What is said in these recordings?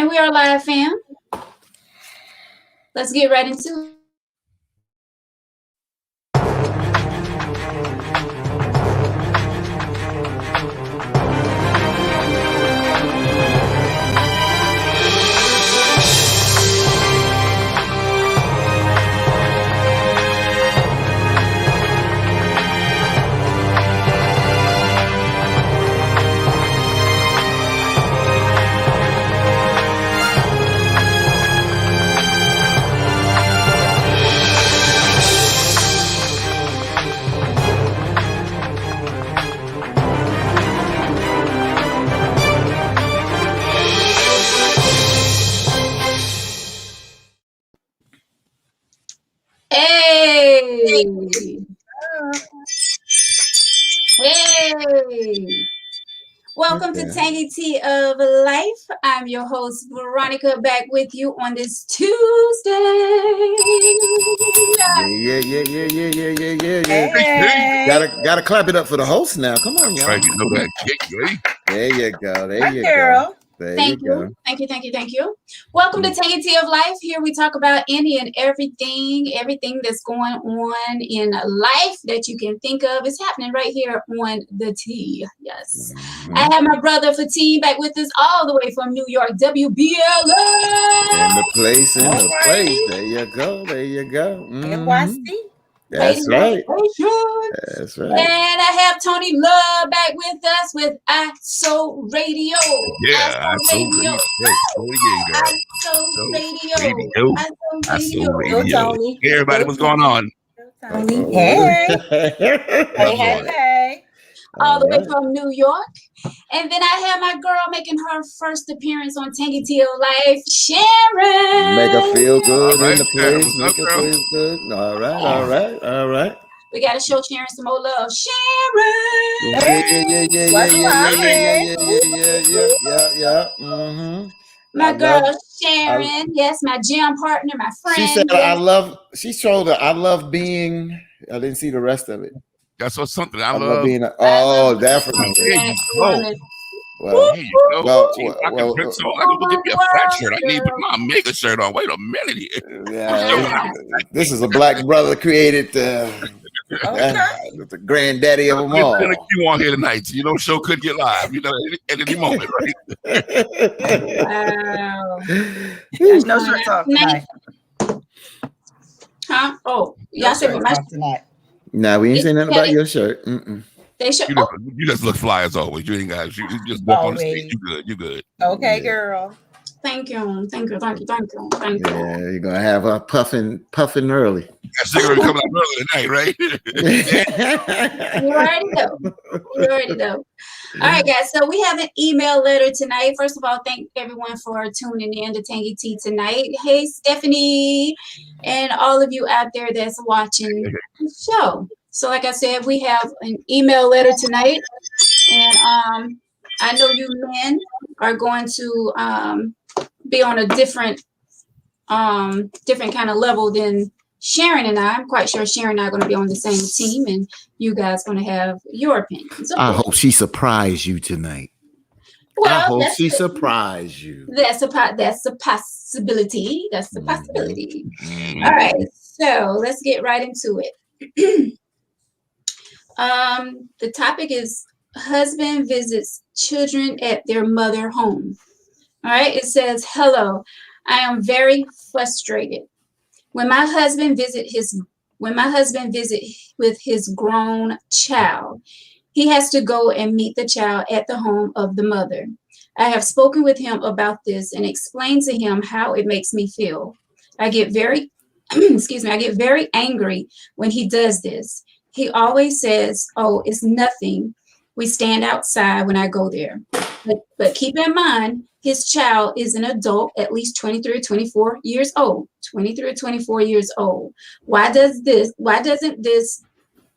And we are live, fam. Let's get right into it. Hey! Welcome to Tangy Tea of Life. I'm your host, Veronica, back with you on this Tuesday. Yeah. Gotta clap it up for the host now. Come on, y'all. Right, you know that kick, right? There you go. There you go. Thank you. Welcome to Tangy Tea of Life. Here we talk about any and everything that's going on in life that you can think of is happening right here on the Tea. Yes. I have my brother Fatim back with us all the way from New York, WBLA. In the place. There you go. NYC. That's right. That's right. And I have Tony Love back with us with ISO Radio. Yeah, ISO Radio. Tony. Hey, everybody, what's going on? Tony. Hey. All the way from New York. And then I have my girl making her first appearance on Tangy Tea of Life, Sharon. Make her feel good in the place. Make her feel good. All right. We got to show Sharon some more love. Sharon. Yeah. My girl Sharon. Yes, my gym partner, my friend. She said, she showed her, I love being, I didn't see the rest of it. That's what's something I love being. Definitely. There you go. I can get me a flat shirt. I need to put my mega shirt on. Wait a minute here. Yeah, this is a black brother created the granddaddy of them all. We're going to on here tonight. Show could get live. At any moment, right? Wow. There's no shirts off tonight. Huh? Oh, y'all said my shirt tonight. Nah, we ain't saying nothing about your shirt. They should. You just look fly as always. You ain't got. You just walk on the stage. You good. Okay, girl. Thank you. Yeah, you're gonna have her puffing early. That cigarette coming out early tonight, right? You already know. All right, guys. So we have an email letter tonight. First of all, thank everyone for tuning in to Tangy Tea tonight. Hey, Stephanie, and all of you out there that's watching the show. So, like I said, we have an email letter tonight, and I know you men are going to be on a different kind of level than Sharon and I. I'm quite sure Sharon and I are going to be on the same team, and you guys going to have your opinions. I hope she surprised you tonight. Well, I hope she surprised you. That's a possibility. That's the possibility. All right, so let's get right into it. The topic is husband visits children at their mother home. All right, it says, hello, I am very frustrated. When my husband visit with his grown child, he has to go and meet the child at the home of the mother. I have spoken with him about this and explained to him how it makes me feel. I get very, I get very angry when he does this. He always says, oh, it's nothing. We stand outside when I go there. But keep in mind, his child is an adult, at least 23 or 24 years old. 23 or 24 years old. Why doesn't this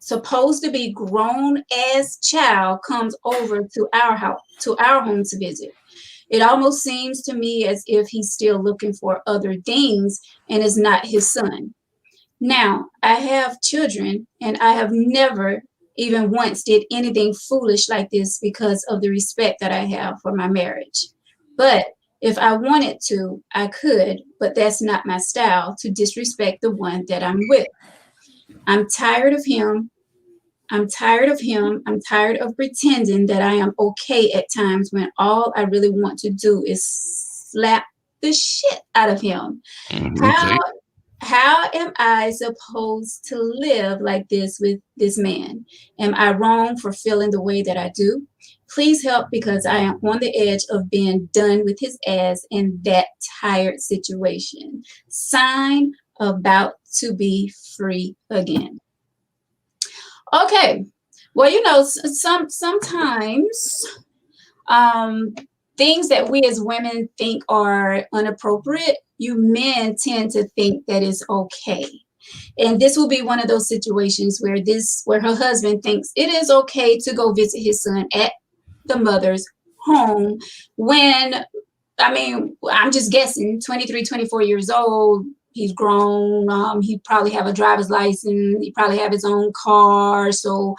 supposed to be grown ass child comes over to our house, to our home to visit? It almost seems to me as if he's still looking for other things and is not his son. Now, I have children, and I have never even once did anything foolish like this because of the respect that I have for my marriage. But If I wanted to, I could, but that's not my style to disrespect the one that I'm with. I'm tired of him. I'm tired of him. I'm tired of pretending that I am okay at times when all I really want to do is slap the shit out of him. Okay. How am I supposed to live like this with this man? Am I wrong for feeling the way that I do? Please help, because I am on the edge of being done with his ass in that tired situation. Sign, about to be free again. Okay. Well, you know, sometimes things that we as women think are inappropriate, you men tend to think that is okay. And this will be one of those situations where her husband thinks it is okay to go visit his son at the mother's home when, I mean, I'm just guessing, 23, 24 years old, he's grown, he probably have a driver's license, he probably have his own car. So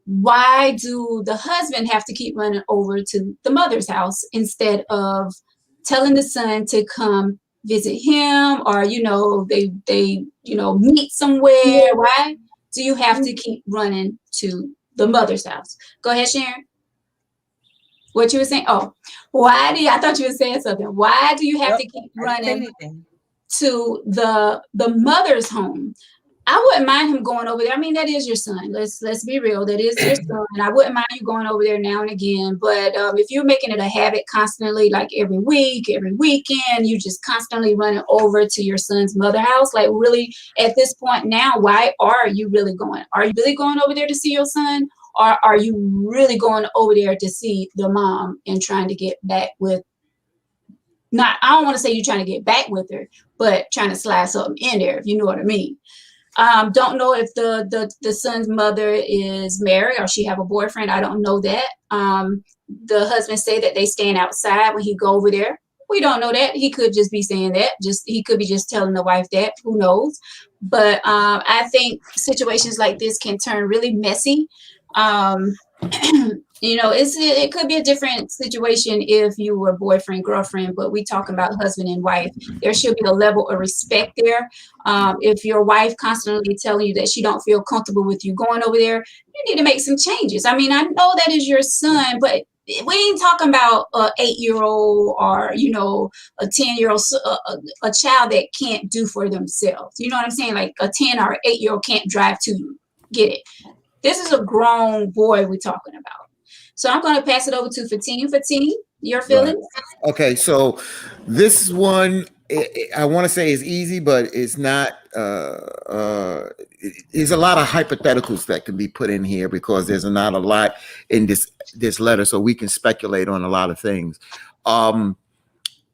why do the husband have to keep running over to the mother's house instead of telling the son to come visit him, or, you know, they meet somewhere? Why do you have to keep running to the mother's house? Go ahead, Sharon. What you were saying? Oh, I thought you were saying something. Why do you have to keep running to the mother's home? I wouldn't mind him going over there. I mean, that is your son. Let's be real. That is your son. And I wouldn't mind you going over there now and again. But if you're making it a habit constantly, like every week, every weekend, you just constantly running over to your son's mother house, like really at this point now, why are you really going? Are you really going over there to see your son? Or are you really going over there to see the mom and trying to get back with, I don't want to say you're trying to get back with her, but trying to slide something in there, if you know what I mean. Don't know if the son's mother is married or she have a boyfriend. I don't know that. The husband say that they stand outside when he go over there. We don't know that. He could just be saying that. He could be just telling the wife that. Who knows? But I think situations like this can turn really messy. You know, it could be a different situation if you were boyfriend, girlfriend, but we talking about husband and wife. There should be a level of respect there. If your wife constantly telling you that she don't feel comfortable with you going over there, you need to make some changes. I mean, I know that is your son, but we ain't talking about a 8-year-old or, you know, a 10-year-old, a child that can't do for themselves. You know what I'm saying? Like a 10 or 8-year-old can't drive to you. Get it? This is a grown boy we're talking about. So I'm going to pass it over to Fatin. Fatin, your feelings? Right. Okay, so this one, I want to say is easy, but it's not. There's a lot of hypotheticals that can be put in here because there's not a lot in this letter, so we can speculate on a lot of things. I'm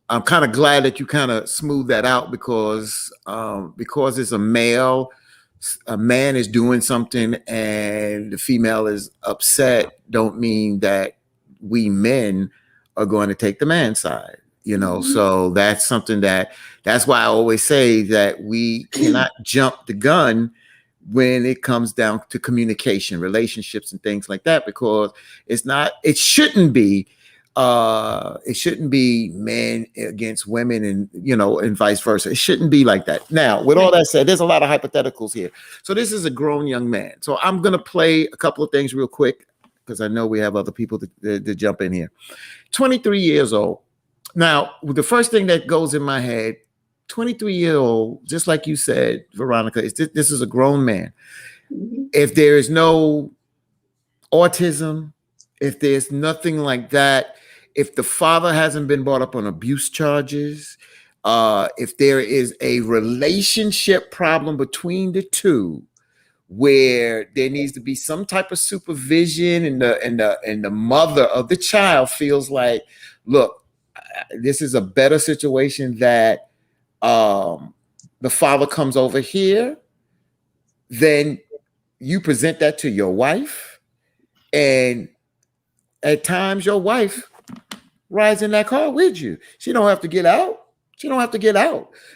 kind of glad that you kind of smoothed that out because it's a man is doing something and the female is upset, don't mean that we men are going to take the man's side, you know. Mm-hmm. So that's something that's why I always say that we cannot jump the gun when it comes down to communication, relationships and things like that, because it shouldn't be men against women and, you know, and vice versa. It shouldn't be like that. Now, with all that said, there's a lot of hypotheticals here. So this is a grown young man. So I'm going to play a couple of things real quick because I know we have other people to jump in here. 23 years old. Now, the first thing that goes in my head, 23-year-old, just like you said, Veronica, this is a grown man. If there is no autism, if there's nothing like that, if the father hasn't been brought up on abuse charges, if there is a relationship problem between the two, where there needs to be some type of supervision, and the mother of the child feels like, look, this is a better situation that the father comes over here, then you present that to your wife, and at times your wife rides in that car with you. She don't have to get out.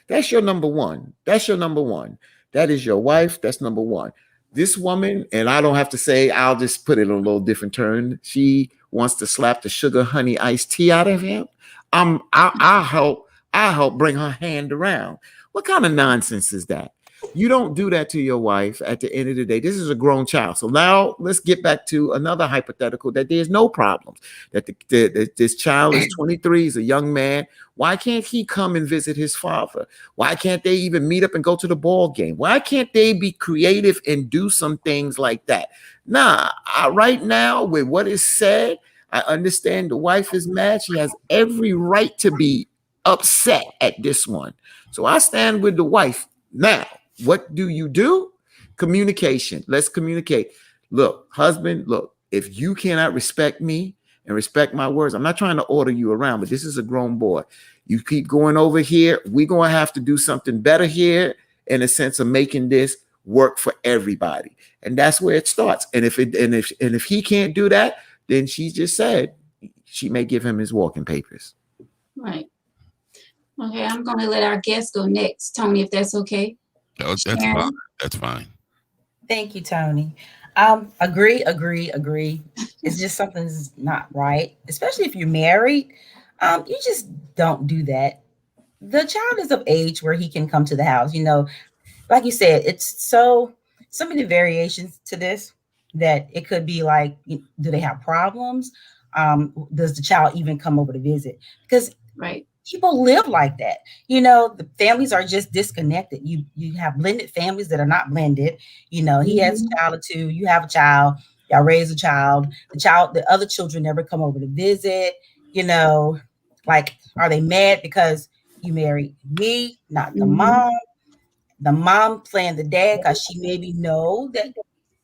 That's your number one. That is your wife. That's number one. This woman, and I don't have to say, I'll just put it in a little different turn. She wants to slap the sugar honey iced tea out of him. I help bring her hand around. What kind of nonsense is that? You don't do that to your wife at the end of the day. This is a grown child. So now let's get back to another hypothetical that there's no problems. That this child is 23, he's a young man. Why can't he come and visit his father? Why can't they even meet up and go to the ball game? Why can't they be creative and do some things like that? Nah, right now, with what is said, I understand the wife is mad. She has every right to be upset at this one. So I stand with the wife. Now, what do? Communication. Let's communicate. Look, husband, look, if you cannot respect me and respect my words, I'm not trying to order you around, but this is a grown boy. You keep going over here. We're going to have to do something better here in a sense of making this work for everybody. And that's where it starts. And if he can't do that, then she just said she may give him his walking papers. Right. Okay, I'm going to let our guest go next, Tony, if that's okay. No, that's fine. That's fine. Thank you, Tony. Agree. It's just something's not right, especially if you're married. You just don't do that. The child is of age where he can come to the house. You know, like you said, it's so many variations to this that it could be like, do they have problems? Does the child even come over to visit? Because right. People live like that. You know, the families are just disconnected. You have blended families that are not blended. You know, he has a child or two, you have a child, y'all raise a child. The other children never come over to visit. You know, like, are they mad because you married me, not the mom? The mom playing the dad because she maybe know that,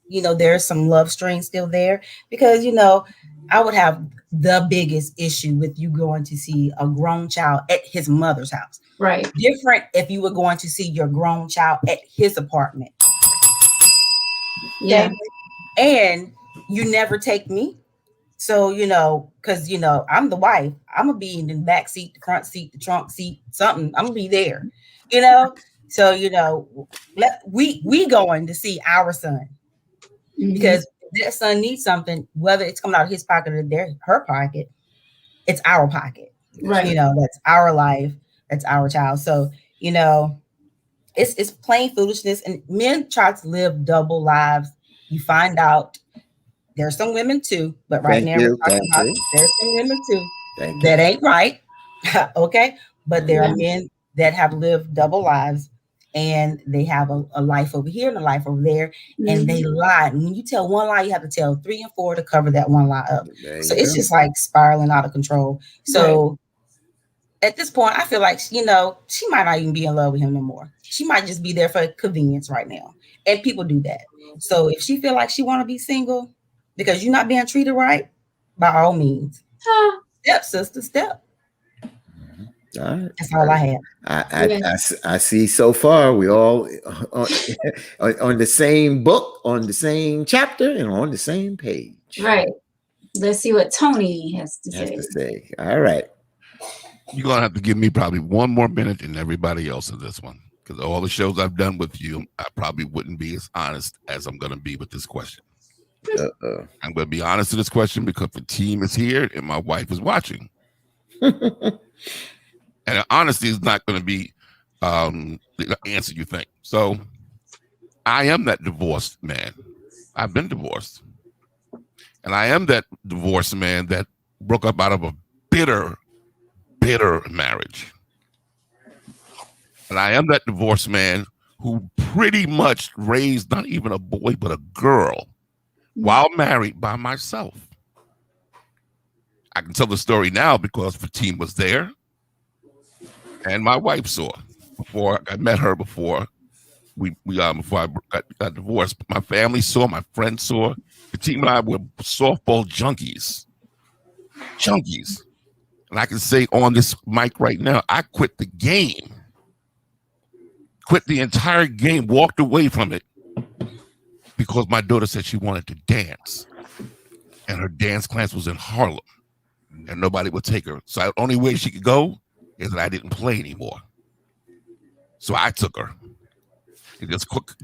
you know, there's some love string still there. Because, you know, I would have the biggest issue with you going to see a grown child at his mother's house. Right. Different if you were going to see your grown child at his apartment. Yeah. And you never take me. So, you know, because, you know, I'm the wife. I'm going to be in the back seat, the front seat, the trunk seat, something. I'm going to be there, you know. So, you know, we going to see our son. Because that son needs something, whether it's coming out of his pocket or her pocket, it's our pocket. Right. You know, that's our life. That's our child. So, you know, it's plain foolishness. And men try to live double lives. You find out there's some women too, but right now we're talking about there's some women too that ain't right. Okay. But there are men that have lived double lives. And they have a life over here and a life over there, and they lie. And when you tell one lie, you have to tell 3 and 4 to cover that one lie up. So it's just like spiraling out of control. So at this point, I feel like, you know, she might not even be in love with him no more. She might just be there for convenience right now. And people do that. So if she feel like she want to be single because you're not being treated right, by all means, step, sister, step. All right. That's all I have. I see so far we all on the same book, on the same chapter, and on the same page. Right. Let's see what Tony has to say. All right. You're going to have to give me probably one more minute than everybody else in this one. Because all the shows I've done with you, I probably wouldn't be as honest as I'm going to be with this question. I'm going to be honest to this question because the team is here and my wife is watching. And honesty is not going to be the answer you think. So I am that divorced man. I've been divorced. And I am that divorced man that broke up out of a bitter marriage. And I am that divorced man who pretty much raised not even a boy, but a girl while married by myself. I can tell the story now because the team was there. And my wife saw before I met her. Before I got divorced, my family saw, my friends saw. The team and I were softball junkies, and I can say on this mic right now, I quit the game, quit the entire game, walked away from it because my daughter said she wanted to dance, and her dance class was in Harlem, and nobody would take her. So the only way she could go is that I didn't play anymore. So I took her. And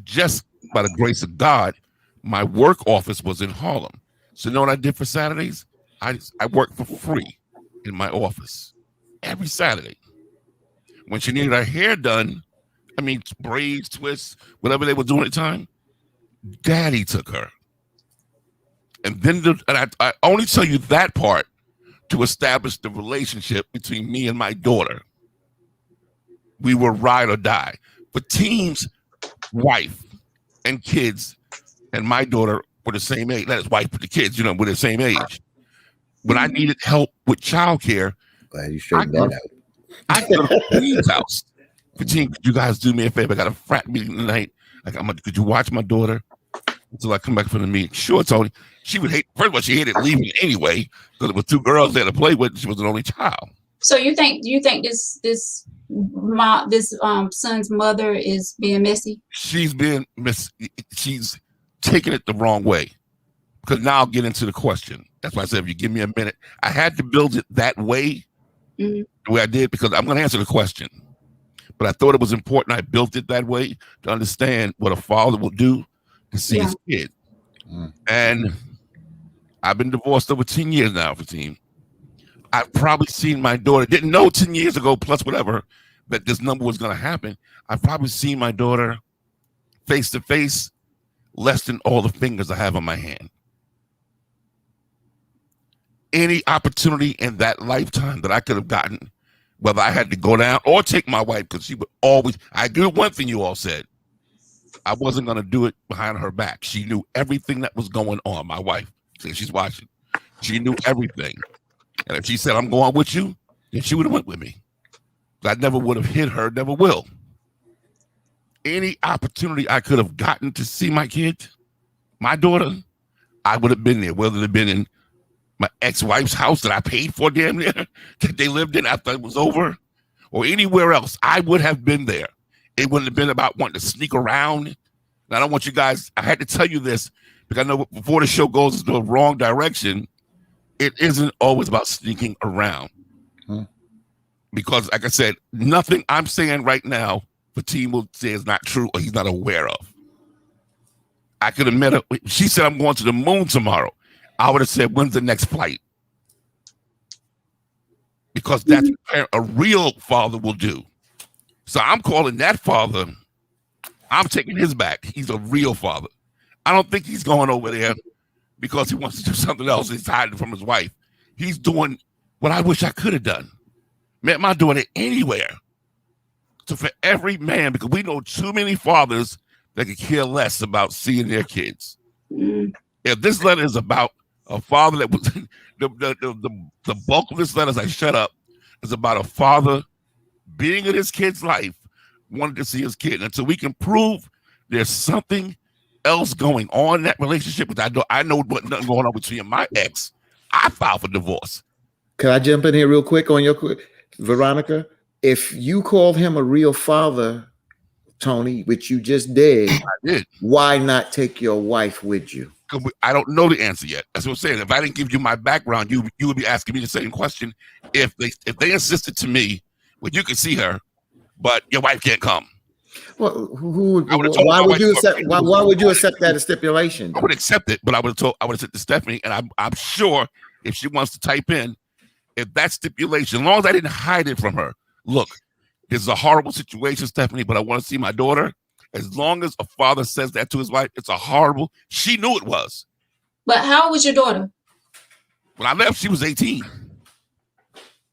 just by the grace of God, my work office was in Harlem. So you know what I did for Saturdays? I worked for free in my office. every Saturday. When she needed her hair done, I mean, braids, twists, whatever they were doing at the time, Daddy took her. And then I only tell you that part to establish the relationship between me and my daughter. We were ride or die. But Team's wife and kids and my daughter were the same age. Not his wife, but the kids, you know, were the same age. When I needed help with childcare, Glad you straightened that out. I go to Team's house. Team, could you guys do me a favor? I got a frat meeting tonight. Like, could you watch my daughter until I come back from the meeting? Sure, Tony. She would hate. First of all, she hated leaving anyway because it was two girls there to play with. She was an only child. So you think this son's mother is being messy? She's being she's taking it the wrong way. Because now I'll get into the question. That's why I said if you give me a minute, I had to build it that way, the way I did, because I'm going to answer the question. But I thought it was important. I built it that way to understand what a father will do to see his kid. And I've been divorced over 10 years now for Team. I've probably seen my daughter, didn't know 10 years ago, plus whatever, that this number was going to happen. I've probably seen my daughter face to face less than all the fingers I have on my hand. Any opportunity in that lifetime that I could have gotten, whether I had to go down or take my wife, because she would always, I agree with one thing you all said. I wasn't going to do it behind her back. She knew everything that was going on. My wife, since she's watching, she knew everything. And if she said, I'm going with you, then she would have went with me. I never would have hit her, never will. Any opportunity I could have gotten to see my kid, my daughter, I would have been there, whether it had been in my ex-wife's house that I paid for damn near, that they lived in after it was over, or anywhere else, I would have been there. It wouldn't have been about wanting to sneak around. And I don't want you guys, I had to tell you this, because I know before the show goes in the wrong direction, it isn't always about sneaking around. Because, like I said, nothing I'm saying right now, Fatim will say is not true or he's not aware of. I could have met her. She said, I'm going to the moon tomorrow. I would have said, when's the next flight? Because that's what a real father will do. So I'm calling that father, I'm taking his back. He's a real father. I don't think he's going over there because he wants to do something else. He's hiding from his wife. He's doing what I wish I could have done. Met my daughter anywhere. So for every man, because we know too many fathers that could care less about seeing their kids. If this letter is about a father that was the bulk of this letter, as I shut up, is about a father being in his kid's life, wanted to see his kid. And until we can prove there's something else going on in that relationship, because I know what nothing going on between my ex, I filed for divorce. Can I jump in here real quick on your Veronica? If you called him a real father, Tony, which you just did, I did. Why not take your wife with you? I don't know the answer yet. That's what I'm saying. If I didn't give you my background, you would be asking me the same question. If they insisted to me, well, you can see her, but your wife can't come. Well, why would you accept? Why would you accept that as stipulation? I would accept it, but I would have said to Stephanie, and I'm sure if she wants to type in, if that stipulation, as long as I didn't hide it from her, look, this is a horrible situation, Stephanie, but I want to see my daughter. As long as a father says that to his wife, it's a horrible. She knew it was. But how old was your daughter? When I left, she was 18.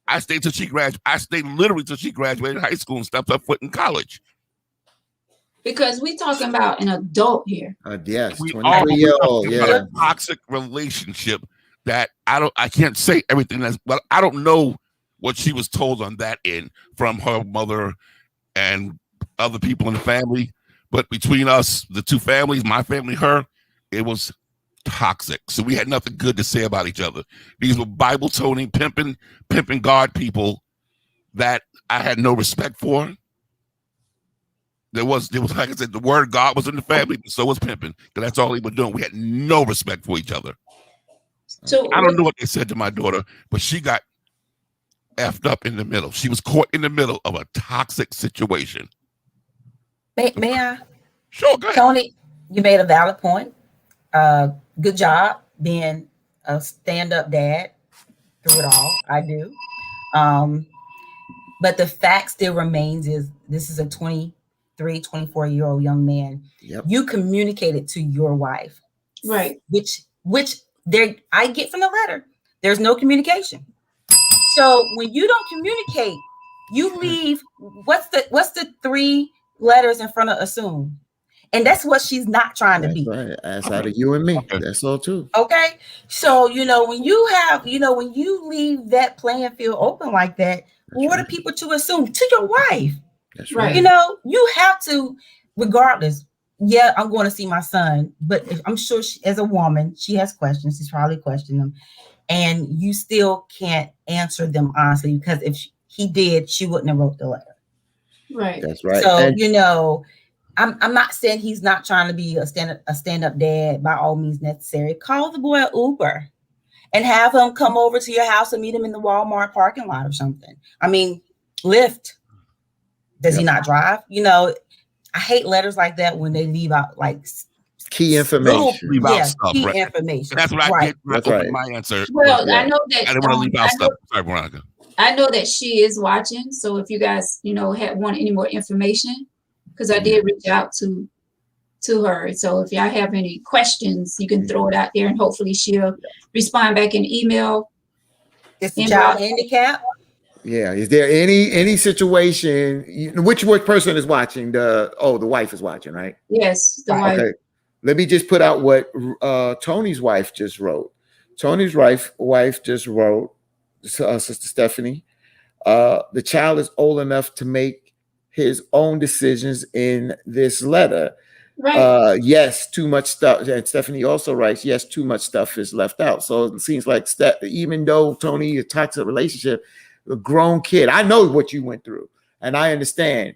I stayed till she graduated. I stayed literally till she graduated high school and stepped her foot in college. Because we're talking about an adult here. Yes, We 23-year-old. Yeah, a toxic relationship that I can't say everything that's, well, I don't know what she was told on that end from her mother and other people in the family. But between us, the two families, my family, her, it was toxic. So we had nothing good to say about each other. These were Bible toning, pimping God people that I had no respect for. There was, like I said, the word God was in the family, but so was pimping, because that's all he was doing. We had no respect for each other. So I don't know what they said to my daughter, but she got effed up in the middle. She was caught in the middle of a toxic situation. May I? Sure, go ahead. Tony, you made a valid point. Good job being a stand-up dad through it all. I do. But the fact still remains is this is a 23, 24-year-old young man. Yep. You communicated to your wife. Right. Which there I get from the letter. There's no communication. So when you don't communicate, you leave what's the 3 letters in front of assume? And that's what she's not trying to be. Right. That's out of you and me. Okay. That's all too. Okay. So, when you leave that playing field open like that, what are people to assume? To your wife. That's Right. right. You have to, regardless. Yeah, I'm going to see my son, but I'm sure as a woman, she has questions. She's probably questioned them. And you still can't answer them honestly, because if he did, she wouldn't have wrote the letter. Right. That's right. So, And I'm not saying he's not trying to be a stand-up dad by all means necessary. Call the boy an Uber and have him come over to your house and meet him in the Walmart parking lot or something. I mean, Lyft. Does he not drive? I hate letters like that when they leave out like key information. Leave out stuff, key right. information. That's what I get when I That's open right. my answer. Well, Yeah. I know that I didn't want to leave out stuff. Sorry, Veronica. I know that she is watching. So if you guys, want any more information, because I did reach out to her. So if y'all have any questions, you can throw it out there, and hopefully she'll respond back in email. Is the child handicapped? Yeah. Is there any situation? Which person is watching? The wife is watching, right? Yes, the wife. Okay. Let me just put out what Tony's wife just wrote. Tony's wife just wrote, Sister Stephanie, the child is old enough to make his own decisions in this letter. Right. Yes, too much stuff. And Stephanie also writes, yes, too much stuff is left out. So it seems like even though Tony, a toxic relationship, a grown kid, I know what you went through and I understand.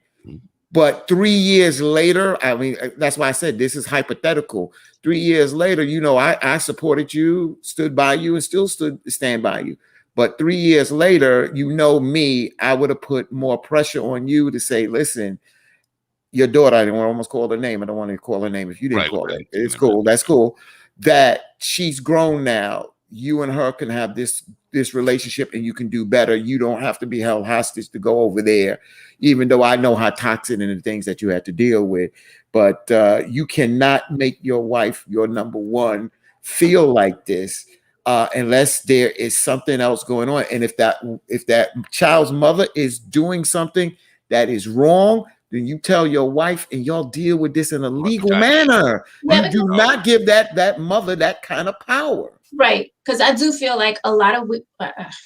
But 3 years later, I mean, that's why I said this is hypothetical. 3 years later, I supported you, stood by you, and still stand by you. But 3 years later, me, I would have put more pressure on you to say, listen, your daughter, I didn't want to almost call her name. I don't want to call her name if you didn't call her. It's cool. That's cool. That she's grown now. You and her can have this relationship and you can do better. You don't have to be held hostage to go over there, even though I know how toxic and the things that you had to deal with. But you cannot make your wife, your number one, feel like this unless there is something else going on. And if that child's mother is doing something that is wrong, then you tell your wife and y'all deal with this in a legal manner. Yeah, you do not give that mother that kind of power. Right. Because I do feel like a lot of,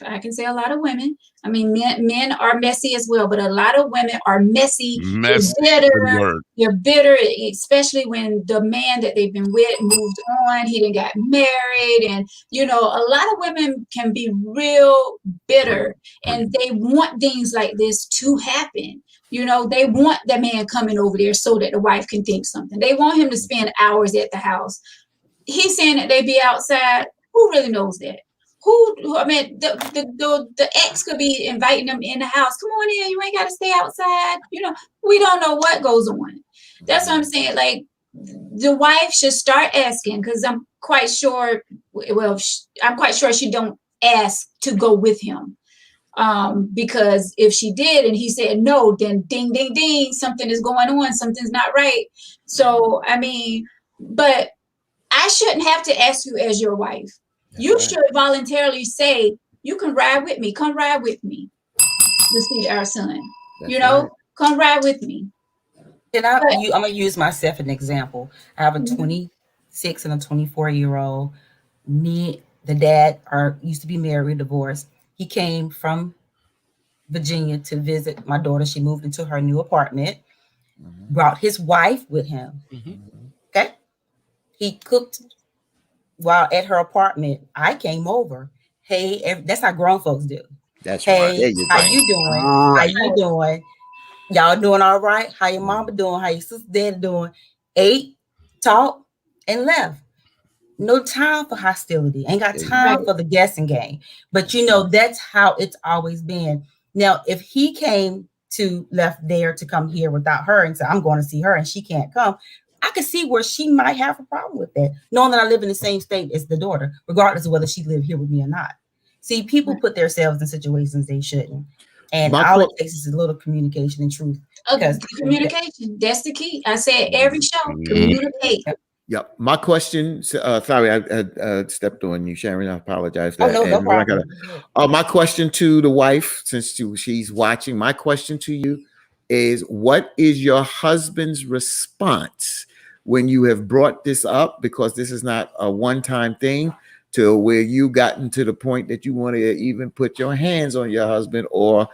I can say a lot of women, I mean, men are messy as well, but a lot of women are messy. You're bitter, especially when the man that they've been with moved on, he didn't get married. And, a lot of women can be real bitter and they want things like this to happen. They want the man coming over there so that the wife can think something. They want him to spend hours at the house. He's saying that they be outside. Who really knows that? The ex could be inviting them in the house. Come on in. You ain't got to stay outside. We don't know what goes on. That's what I'm saying. Like, the wife should start asking, because I'm quite sure she don't ask to go with him. Because if she did and he said no, then ding, ding, ding, something is going on. Something's not right. So, I mean, but I shouldn't have to ask you as your wife. You should voluntarily say, you can ride with me. Come ride with me to see our son. Come ride with me. And I'm going to use myself as an example. I have a 26 and a 24-year-old. Me, the dad, used to be married, divorced. He came from Virginia to visit my daughter. She moved into her new apartment, brought his wife with him. Okay. He cooked while at her apartment. I came over. Hey, that's how grown folks do. That's hey, right. how you doing? How you doing? Y'all doing all right? How your mama doing? How your sister dad doing? Ate, talked, and left. No time for hostility. Ain't got time for the guessing game. But that's how it's always been. Now, if he came left there to come here without her and said, I'm going to see her and she can't come, I could see where she might have a problem with that, knowing that I live in the same state as the daughter, regardless of whether she lived here with me or not. See, people put themselves in situations they shouldn't. And My all que- it takes is a little communication and truth. Okay, Because- communication. That's the key. I said every show, Mhm. communicate. Yep. My question, sorry, I stepped on you, Sharon. I apologize. Oh, For that. no, no And I problem. my question to the wife, since she's watching, my question to you is, what is your husband's response when you have brought this up? Because this is not a one-time thing, to where you gotten to the point that you want to even put your hands on your husband, or,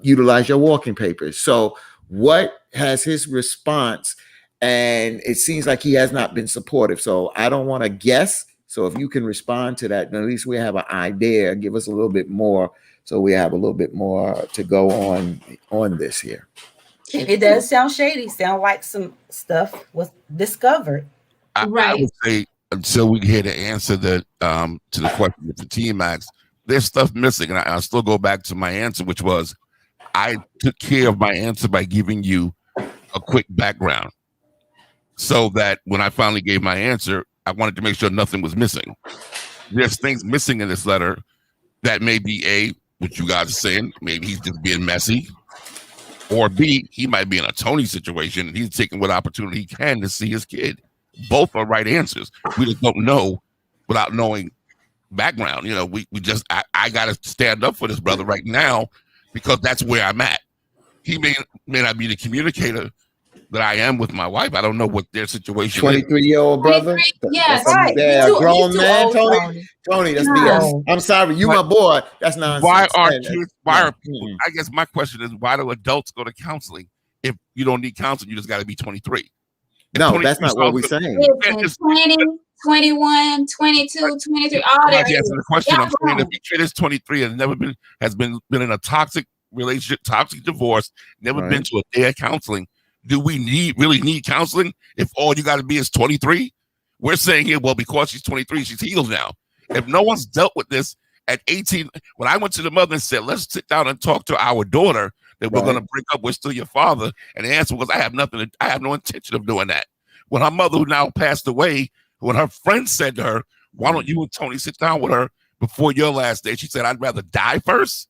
utilize your walking papers. So what has his response? And it seems like he has not been supportive. So I don't want to guess. So if you can respond to that, then at least we have an idea. Give us a little bit more, so we have a little bit more to go on this here. It does sound shady. Sound like some stuff was discovered. I Right. would say until we hear the answer that to the question that the team asked, there's stuff missing, and I'll still go back to my answer, which was I took care of my answer by giving you a quick background, so that when I finally gave my answer, I wanted to make sure nothing was missing. There's things missing in this letter that may be what you guys are saying, maybe he's just being messy, or B, he might be in a Tony situation and he's taking what opportunity he can to see his kid. Both are right answers. We just don't know without knowing background. We just I gotta stand up for this brother right now, because that's where I'm at. He may not be the communicator that I am with my wife. I don't know what their situation is. 23-year-old brother. 23, yes. Right. Yeah, He's too- grown he's too man, old, Tony. Tony, that's No. BS. I'm sorry, you my boy. That's nonsense. Why are And, kids? mm-mm. I guess my question is, why do adults go to counseling if you don't need counseling? You just got to be 23. No, that's not what we're saying. Listen, 20, 21, 22, 23, all I'm that. not answering the question. Y'all I'm saying if wrong. your kid is 23 and never been in a toxic relationship, toxic divorce, never been Right. to a day of counseling, do we really need counseling if all you got to be is 23? We're saying here, well, because she's 23, she's healed now. If no one's dealt with this at 18, when I went to the mother and said, let's sit down and talk to our daughter that we're Right. going to break up, we're still your father. And the answer was, I have no intention of doing that. When her mother, who now passed away, when her friend said to her, why don't you and Tony sit down with her before your last day? She said, I'd rather die first.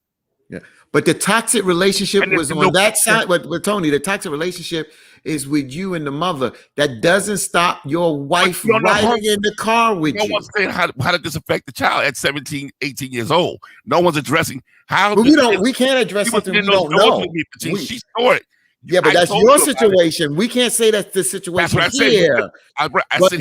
But the toxic relationship And was there's on no- that side. With Tony, the toxic relationship is with you and the mother. That doesn't stop your wife you don't know riding in the car with No you. one's saying how did this affect the child at 17, 18 years old. No one's addressing how. But we can't address something we don't know. We- She saw it. Yeah, but I that's told your you about it. situation. We can't say that's the situation what I said. here. I But said,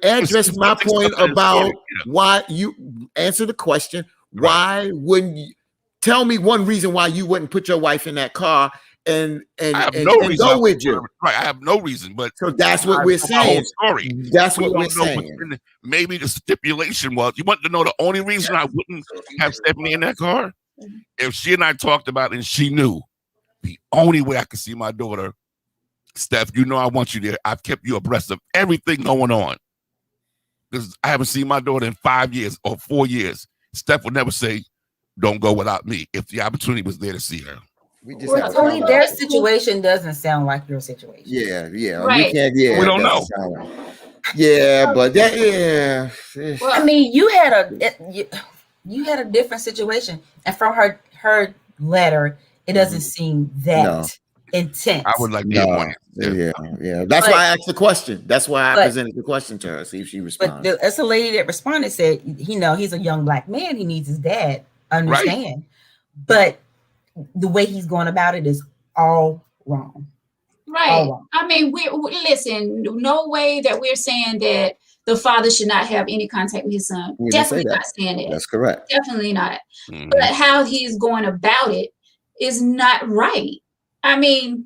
address it's my something point stuff in his about story, yeah. why you answer the question. Right. Why wouldn't you tell me one reason why you wouldn't put your wife in that car and I have and, no and reason. go with you? Right, I have no reason, but So that's what I we're told my whole saying. story. That's We what don't we're know what's saying. in it. Maybe the stipulation was you want to know the only reason I wouldn't have Stephanie in that car? If she and I talked about it and she knew the only way I could see my daughter, Steph, I want you there. I've kept you abreast of everything going on. Because I haven't seen my daughter in 5 years or 4 years. Steph would never say, don't go without me if the opportunity was there to see her. We just Well, have a Tony, their conversation. situation doesn't sound like your situation. Yeah. Right. We can't. Yeah, We don't that's how- Yeah, but that. Yeah. Well, I mean, you had a different situation, and from her letter, it doesn't seem that No. intense. I would like to hear No. one. Yeah. That's But- why I asked the question. That's why I but- presented the question to her. See if she But responds. that's a lady that responded said, he's a young black man. He needs his dad. Understand, but the way he's going about it is all wrong. right. All wrong. I mean, listen, no way that we're saying that the father should not have any contact with his son. We didn't say Definitely that. not saying that. That's correct. Definitely not. Mhm. But how he's going about it is not right. I mean,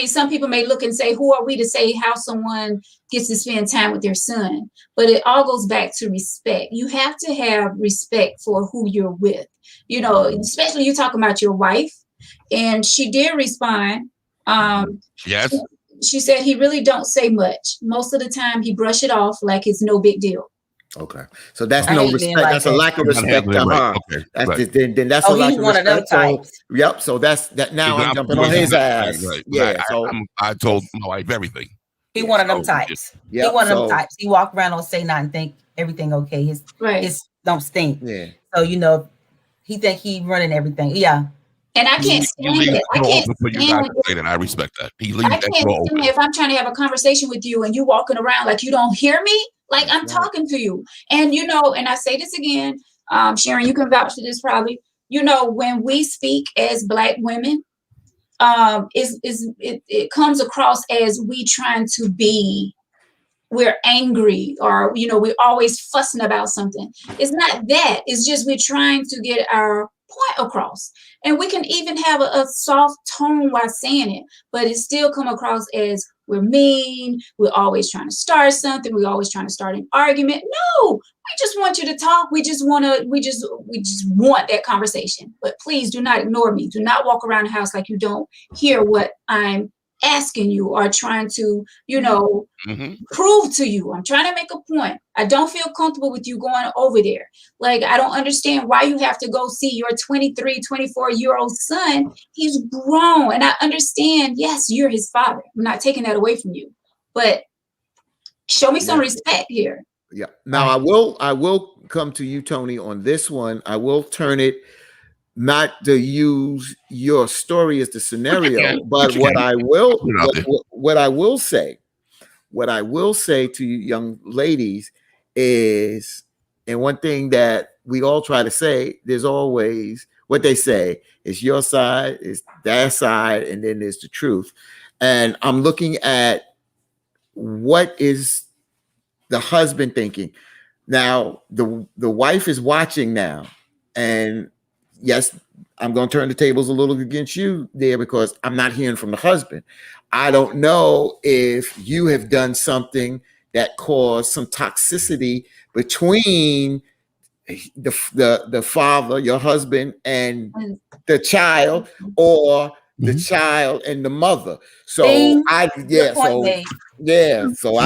some people may look and say, who are we to say how someone gets to spend time with their son? But it all goes back to respect. You have to have respect for who you're with. Especially you talking about your wife. And she did respond. Yes. She said he really don't say much. Most of the time he brush it off like it's no big deal. Okay. So that's I no hate being respect. like that's a that. lack of respect to her. Okay. That's right. then that's a Oh, lack he's of one of them respect. So, types. yep. So that's that. Now I'm jumping on Right, his ass. right. Yeah. So I told my wife everything. He one of them So, types. yeah. He one of them So types. He walk around, don't say nothing, think everything okay. His Right. don't stink. yeah. So he think he running everything. Yeah. And I can't You stand leave it. I the door can't open for you stand guys to say that. I respect that. He leaves I that can't door open. stand if I'm trying to have a conversation with you and you walking around like you don't hear me, like I'm That's right. talking to you. And you know, and I say this again, Sharon, you can vouch for this probably. You know, when we speak as Black women, it comes across as we trying to be, we're angry, or you know, we're always fussing about something. It's not that. It's just we're trying to get our point across, and we can even have a soft tone while saying it, but it still come across as we're mean, we're always trying to start something, we're always trying to start an argument. No, we just want you to talk. We just want that conversation. But please do not ignore me. Do not walk around the house like you don't hear what I'm asking you or trying to, you know, prove to you. I'm trying to make a point. I don't feel comfortable with you going over there. Like, I don't understand why you have to go see your 23, 24-year-old son. He's grown. And I understand, yes, you're his father. I'm not taking that away from you. But show me some respect here. Yeah. Now I will come to you, Tony, on this one. I will turn it not to use your story as the scenario, but what I will say to you young ladies is, and one thing that we all try to say, there's always what they say is your side, is their side, and then there's the truth. And I'm looking at what is the husband thinking. Now, the wife is watching now, and yes, I'm going to turn the tables a little against you there because I'm not hearing from the husband. I don't know if you have done something that caused some toxicity between the father, your husband, and the child, or the child and the mother. So so I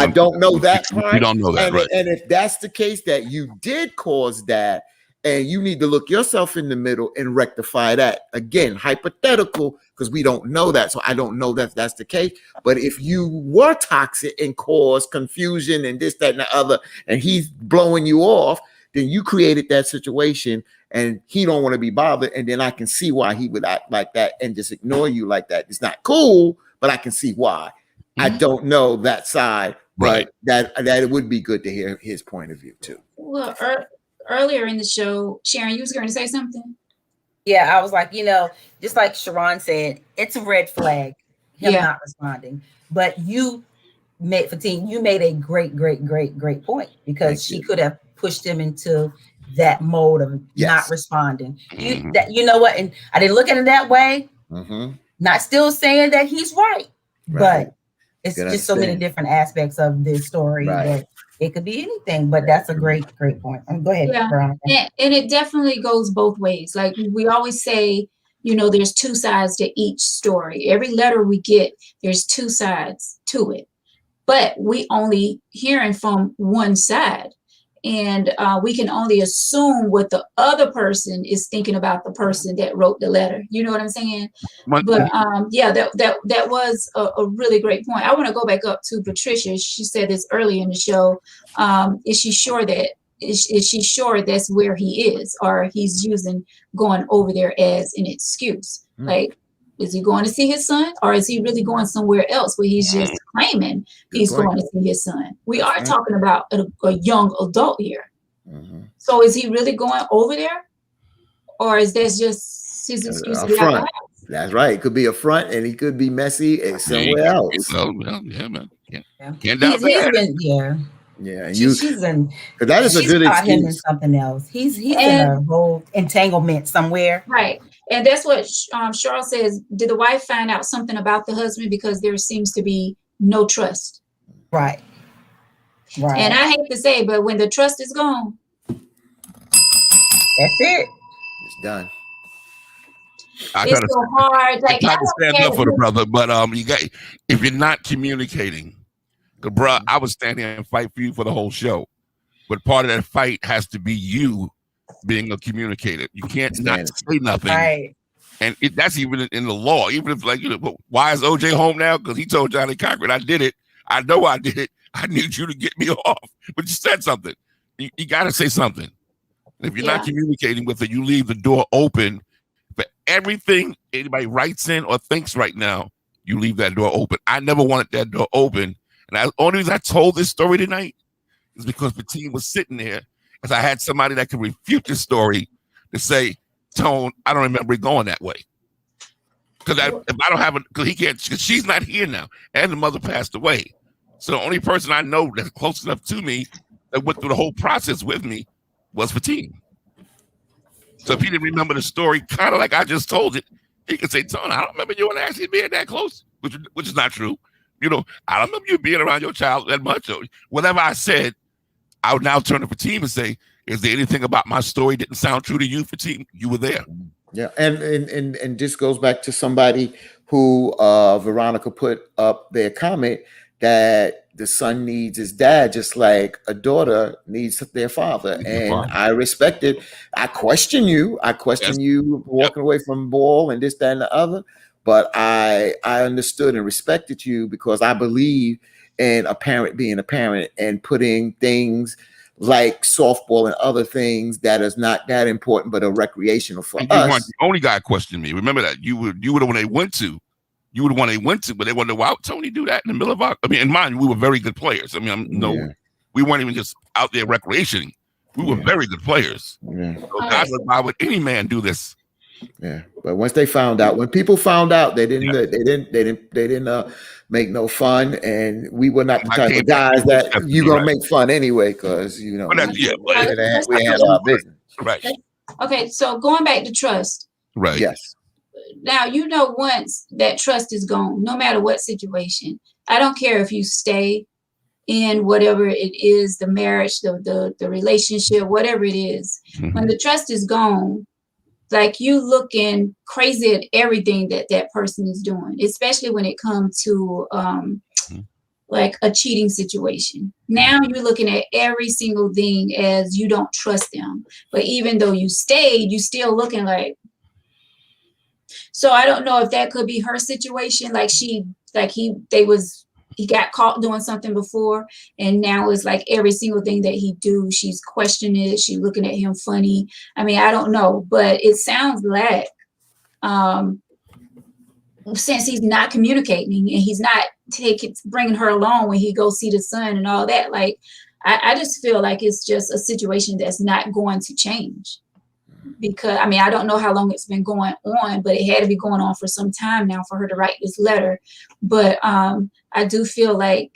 don't know that part. You don't know that, right? And if that's the case, that you did cause that, and you need to look yourself in the middle and rectify that. Again, hypothetical, because we don't know that. So I don't know that that's the case. But if you were toxic and caused confusion and this, that, and the other, and he's blowing you off, then you created that situation and he don't want to be bothered. And then I can see why he would act like that and just ignore you like that. It's not cool, but I can see why. I don't know that side, but that it would be good to hear his point of view too. Well, earlier in the show, Sharon, you was going to say something? Yeah, I was like, you know, just like Sharon said, it's a red flag, him not responding. But you made a great point, because she could have pushed him into that mode of not responding. You know what? And I didn't look at it that way. Not still saying that he's right. But it's just so many different aspects of this story that it could be anything. But that's a great point. Go ahead, Veronica. And it definitely goes both ways. Like we always say, you know, there's two sides to each story. Every letter we get, there's two sides to it. But we only hearing from one side. And we can only assume what the other person is thinking about the person that wrote the letter. You know what I'm saying? But that was a really great point. I want to go back up to Patricia. She said this early in the show. Is she sure that's where he is, or he's using going over there as an excuse? Like, is he going to see his son, or is he really going somewhere else where he's just claiming he's going to see his son? We are talking about a young adult here. So is he really going over there, or is that just his excuse? That's right. It could be a front, and he could be messy and somewhere else. Yeah, man. Can't doubt that. Yeah, she's that is a good excuse. Him in something else. He's in a whole entanglement somewhere. Right. And that's what Cheryl says. Did the wife find out something about the husband, because there seems to be no trust? Right. And I hate to say, but when the trust is gone, that's it. It's done. It's so hard. Like, I to stand up for the brother, but if you're not communicating, I would stand here and fight for you for the whole show. But part of that fight has to be you being a communicator. You can't not say nothing. Right. And that's even in the law. Even if, like, you know, why is OJ home now? Because he told Johnny Cochran, I did it. I know I did it. I need you to get me off. But you said something. You got to say something. And if you're Yeah. not communicating with her, you leave the door open for everything anybody writes in or thinks right now. You leave that door open. I never wanted that door open. And the only reason I told this story tonight is because the team was sitting there, as I had somebody that could refute the story to say, Tone, I don't remember it going that way. Because if I don't have it, because he can't, because she's not here now, and the mother passed away. So the only person I know that's close enough to me that went through the whole process with me was Fatim. So if he didn't remember the story, kind of like I just told it, he could say, Tone, I don't remember you and Ashley being that close, which is not true. You know, I don't remember you being around your child that much. Or whatever I said, I would now turn to Fatim and say, is there anything about my story didn't sound true to you, Fatim? You were there. Yeah, and this goes back to somebody who Veronica put up their comment that the son needs his dad just like a daughter needs their father. And I respect it. I question you. You walking away from ball and this, that, and the other. But I understood and respected you because I believe in a parent being a parent and putting things like softball and other things that is not that important, but are recreational for us. The only guy questioned me. Remember that you were the one they went to. You were the one they went to, but they wondered, why would Tony do that in the middle of our? I mean, in mind, we were very good players. I mean, we weren't even just out there recreationing. We were very good players. Yeah. So God, why would any man do this? Yeah, but once they found out, when people found out, they didn't make no fun, and we were not the type of guys that you gonna make fun anyway, because you know we had our business. Right. Okay, so going back to trust. Right. Yes. Now, you know, once that trust is gone, no matter what situation, I don't care if you stay in whatever it is, the marriage, the relationship, whatever it is, when the trust is gone, like you looking crazy at everything that person is doing, especially when it comes to like a cheating situation. Now you're looking at every single thing as you don't trust them. But even though you stayed, you still looking like. So I don't know if that could be her situation. Like he got caught doing something before, and now it's like every single thing that he do, she's questioning it. She's looking at him funny. I mean, I don't know, but it sounds like since he's not communicating and he's not bringing her along when he goes see the son and all that, like I just feel like it's just a situation that's not going to change. Because I mean, I don't know how long it's been going on, but it had to be going on for some time now for her to write this letter. But I do feel like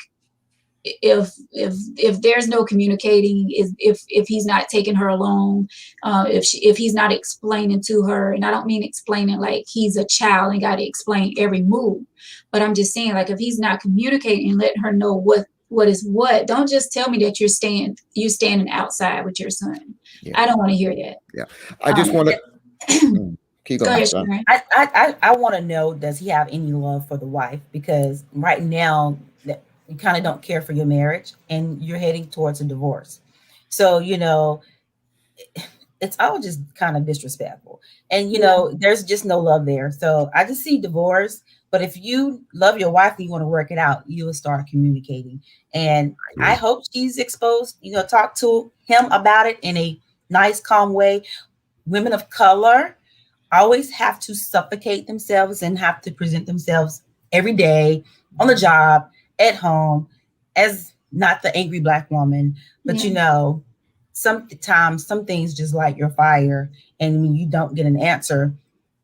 if there's no communicating, if he's not taking her along, if he's not explaining to her, and I don't mean explaining like he's a child and got to explain every move, but I'm just saying like if he's not communicating and letting her know what is what, don't just tell me that you're standing outside with your son. Yeah. I don't want to hear that. Yeah, I just want to keep going. Go ahead, I want to know, does he have any love for the wife? Because right now you kind of don't care for your marriage and you're heading towards a divorce. So, you know, it's all just kind of disrespectful. And, you know, there's just no love there. So I just see divorce. But if you love your wife and you want to work it out, you will start communicating. And I hope she's exposed, you know, talk to him about it in a nice, calm way. Women of color always have to suffocate themselves and have to present themselves every day on the job, at home, as not the angry Black woman. But, you know, sometimes some things just light your fire. And when you don't get an answer,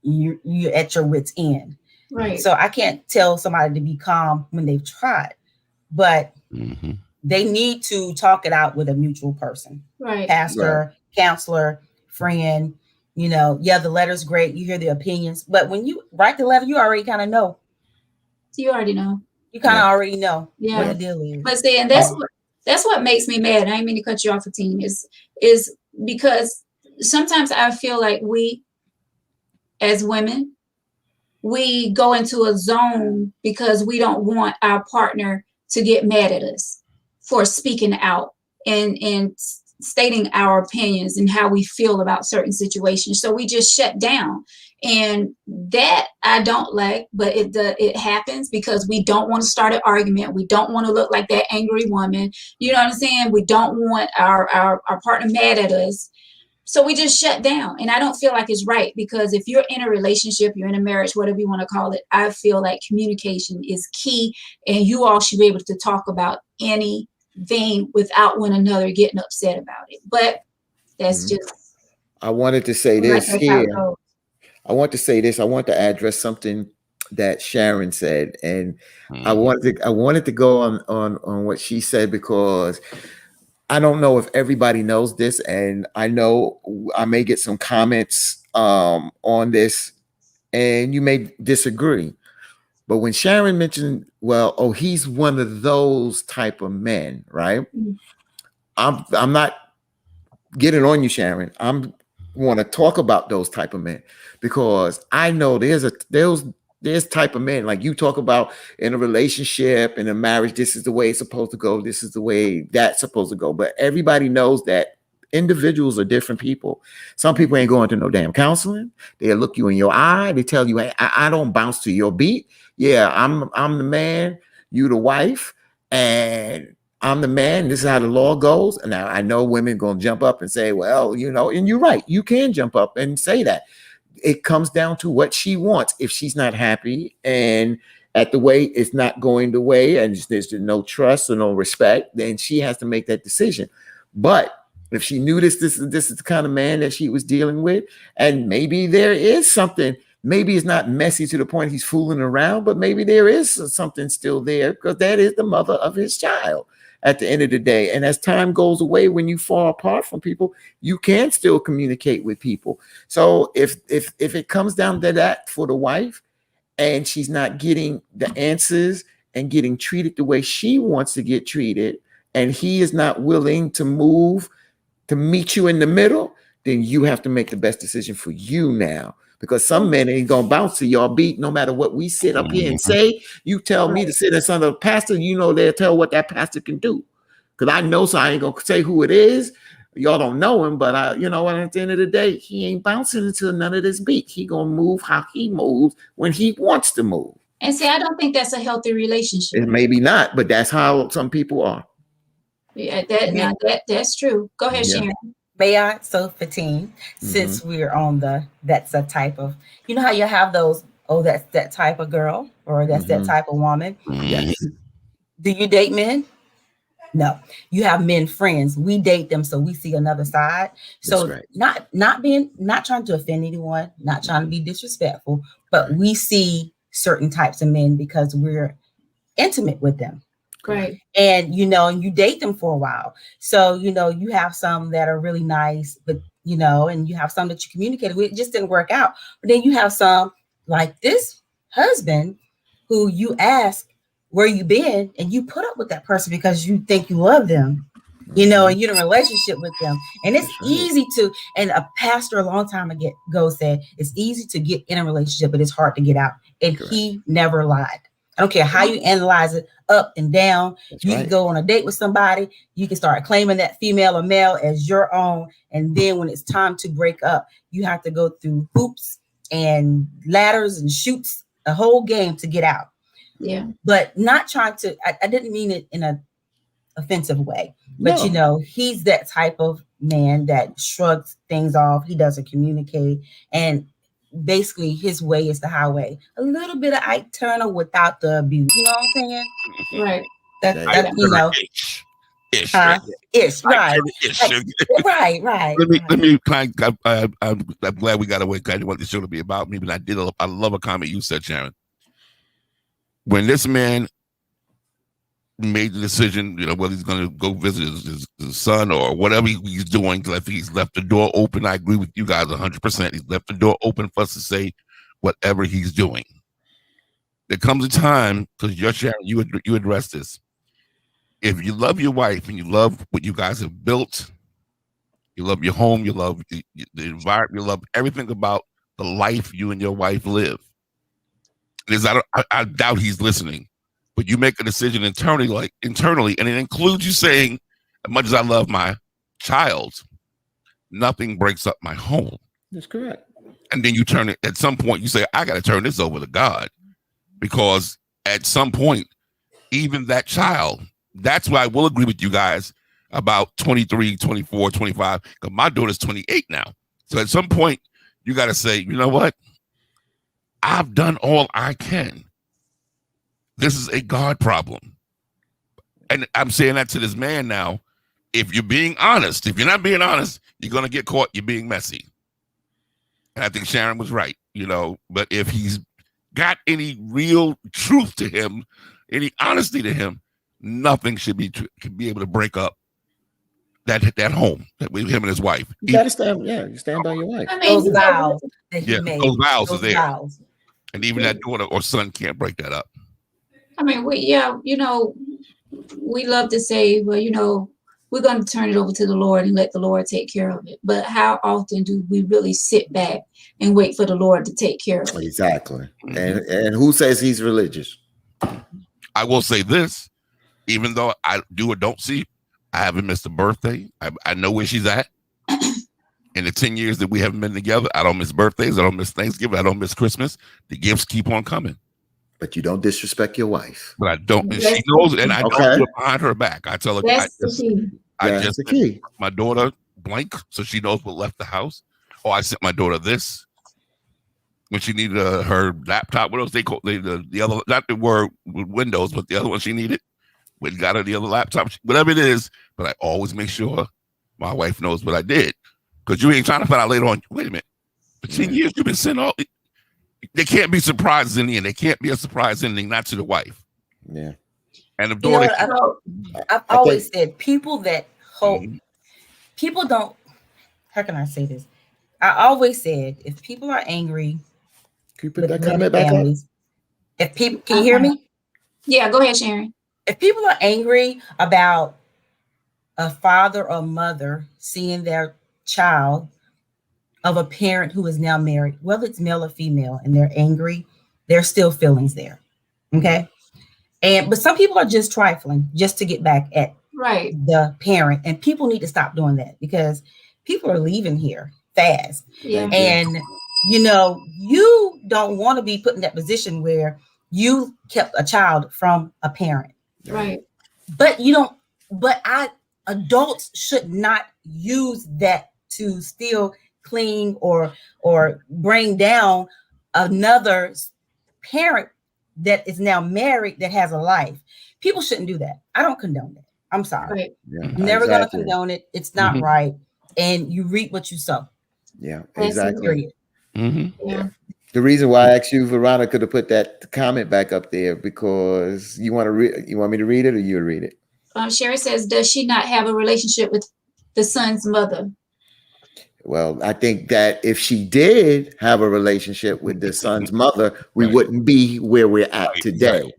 you're at your wit's end. Right. So I can't tell somebody to be calm when they've tried, but they need to talk it out with a mutual person, right? Pastor, counselor, friend. You know, the letter's great. You hear the opinions, but when you write the letter, you already kind of know. You already know. You kind of already know what the deal is. But see, and that's what makes me mad. I didn't mean to cut you off, Fatim, is because sometimes I feel like we, as women, we go into a zone because we don't want our partner to get mad at us for speaking out and stating our opinions and how we feel about certain situations. So we just shut down. And that I don't like, but it happens because we don't want to start an argument. We don't want to look like that angry woman. You know what I'm saying? We don't want our partner mad at us. So we just shut down. And I don't feel like it's right, because if you're in a relationship, you're in a marriage, whatever you want to call it, I feel like communication is key. And you all should be able to talk about anything without one another getting upset about it. But that's just. I wanted to say like this that's how it here. goes. I want to say this. I want to address something that Sharon said, and I wanted to go on what she said, because I don't know if everybody knows this, and I know I may get some comments on this, and you may disagree. But when Sharon mentioned, well, oh, he's one of those type of men, right? Mhm. I'm not getting on you, Sharon. I'm want to talk about those type of men, because I know there's type of men like you talk about in a relationship, in a marriage. This is the way it's supposed to go. This is the way that's supposed to go. But everybody knows that individuals are different people. Some people ain't going to no damn counseling. They'll look you in your eye. They tell you, hey, I don't bounce to your beat. Yeah, I'm the man, you the wife, and I'm the man. This is how the law goes. And now I know women going to jump up and say, well, and you're right. You can jump up and say that. It comes down to what she wants. If she's not happy and at the way it's not going the way, and there's no trust or no respect, then she has to make that decision. But if she knew this is the kind of man that she was dealing with, and maybe there is something, maybe it's not messy to the point he's fooling around, but maybe there is something still there, because that is the mother of his child at the end of the day. And as time goes away, when you fall apart from people, you can still communicate with people. So if it comes down to that for the wife, and she's not getting the answers and getting treated the way she wants to get treated, and he is not willing to move to meet you in the middle, then you have to make the best decision for you now. Because some men ain't gonna bounce to your beat no matter what we sit up here and say. You tell me to sit in front of a pastor, they'll tell what that pastor can do. Because I know, so I ain't gonna say who it is. Y'all don't know him, but at the end of the day, he ain't bouncing into none of this beat. He gonna move how he moves when he wants to move. And see, I don't think that's a healthy relationship. Maybe not, but that's how some people are. Yeah, that's true. Go ahead, Sharon. May I? So Fatine, since we're on that's a type of, you know how you have those, oh, that's that type of girl, or that's that type of woman. Yes. Do you date men? No, you have men friends. We date them, so we see another side. So right. not trying to offend anyone, not trying to be disrespectful, but we see certain types of men because we're intimate with them. Right. And and you date them for a while. So you have some that are really nice, but and you have some that you communicated with, it just didn't work out. But then you have some like this husband who you ask where you been, and you put up with that person because you think you love them, and you're in a relationship with them. And it's easy to, and a pastor a long time ago said, it's easy to get in a relationship, but it's hard to get out. And he never lied. I don't care how you analyze it, up and down. You can go on a date with somebody. You can start claiming that female or male as your own. And then when it's time to break up, you have to go through hoops and ladders and shoots, a whole game to get out. Yeah. But not trying to, I didn't mean it in an offensive way. But, he's that type of man that shrugs things off. He doesn't communicate. And basically his way is the highway. A little bit of Ike Turner without the abuse. You know what I'm saying? Right. Ish, right. Right. Let me I'm glad we got away. I didn't want the show to be about me, but I love a comment you said, Sharon. When this man made the decision, whether he's going to go visit his son or whatever he's doing, he's left the door open. I agree with you guys 100%. He's left the door open for us to say whatever he's doing. There comes a time, because you're Sharon, you address this. If you love your wife and you love what you guys have built, you love your home, you love the environment, you love everything about the life you and your wife live. I doubt he's listening, but you make a decision internally, and it includes you saying, as much as I love my child, nothing breaks up my home. That's correct. And then you turn it, at some point you say, I got to turn this over to God, because at some point, even that child, that's why I will agree with you guys. about 23, 24, 25, because my daughter's 28 now. So at some point, you got to say, you know what? I've done all I can. This is a God problem. And I'm saying that to this man now. If you're being honest, if you're not being honest, you're going to get caught. You're being messy. And I think Sharon was right, you know, but if he's got any real truth to him, any honesty to him, nothing should be able to break up that home that with him and his wife. You gotta stand, you stand by your wife. I mean, Those vows that he Yeah, made. those vows are Those there. vows. And even that daughter or son can't break that up. I mean, you know, we love to say, well, you know, we're going to turn it over to the Lord and let the Lord take care of it. But how often do we really sit back and wait for the Lord to take care of it? Exactly. And who says he's religious? I will say this, even though I do or don't see, I haven't missed a birthday. I know where she's at. In the 10 years that we haven't been together, I don't miss birthdays. I don't miss Thanksgiving. I don't miss Christmas. The gifts keep on coming. But you don't disrespect your wife. But I don't. And she knows, and I don't do it behind her back. I tell her, That's the key. That's the key. My daughter blank, so she knows what left the house. Oh, I sent my daughter this when she needed her laptop. What else they call the other? Not the word with Windows, but the other one she needed. We got her the other laptop, whatever it is. But I always make sure my wife knows what I did, because you ain't trying to find out later on. Wait a minute, for 10 years you've been sent all. There can't be surprises in the end. There can't be a surprise ending, not to the wife. Yeah. And the daughter. I've always said people that hope, people don't, how can I say this? I always said, if people are angry, can you put that comment back up? If people, can you hear me? Yeah, go ahead, Sharon. If people are angry about a father or mother seeing their child of a parent who is now married, whether it's male or female, and they're angry, there's still feelings there. Okay. But some people are just trifling just to get back at the parent. And people need to stop doing that, because people are leaving here fast. Yeah. And, you know, you don't want to be put in that position where you kept a child from a parent. Right. But adults should not use that to still cling or bring down another parent that is now married that has a life. People shouldn't do that. I don't condone that. I'm sorry. Right. Yeah, I'm never going to condone it. It's not right. And you reap what you sow. Yeah, That's exactly. Yeah. The reason why I asked you, Veronica, to put that comment back up there, because you want me to read it, or you read it? Sherry says, does she not have a relationship with the son's mother? Well, I think that if she did have a relationship with the son's mother, we wouldn't be where we're at today,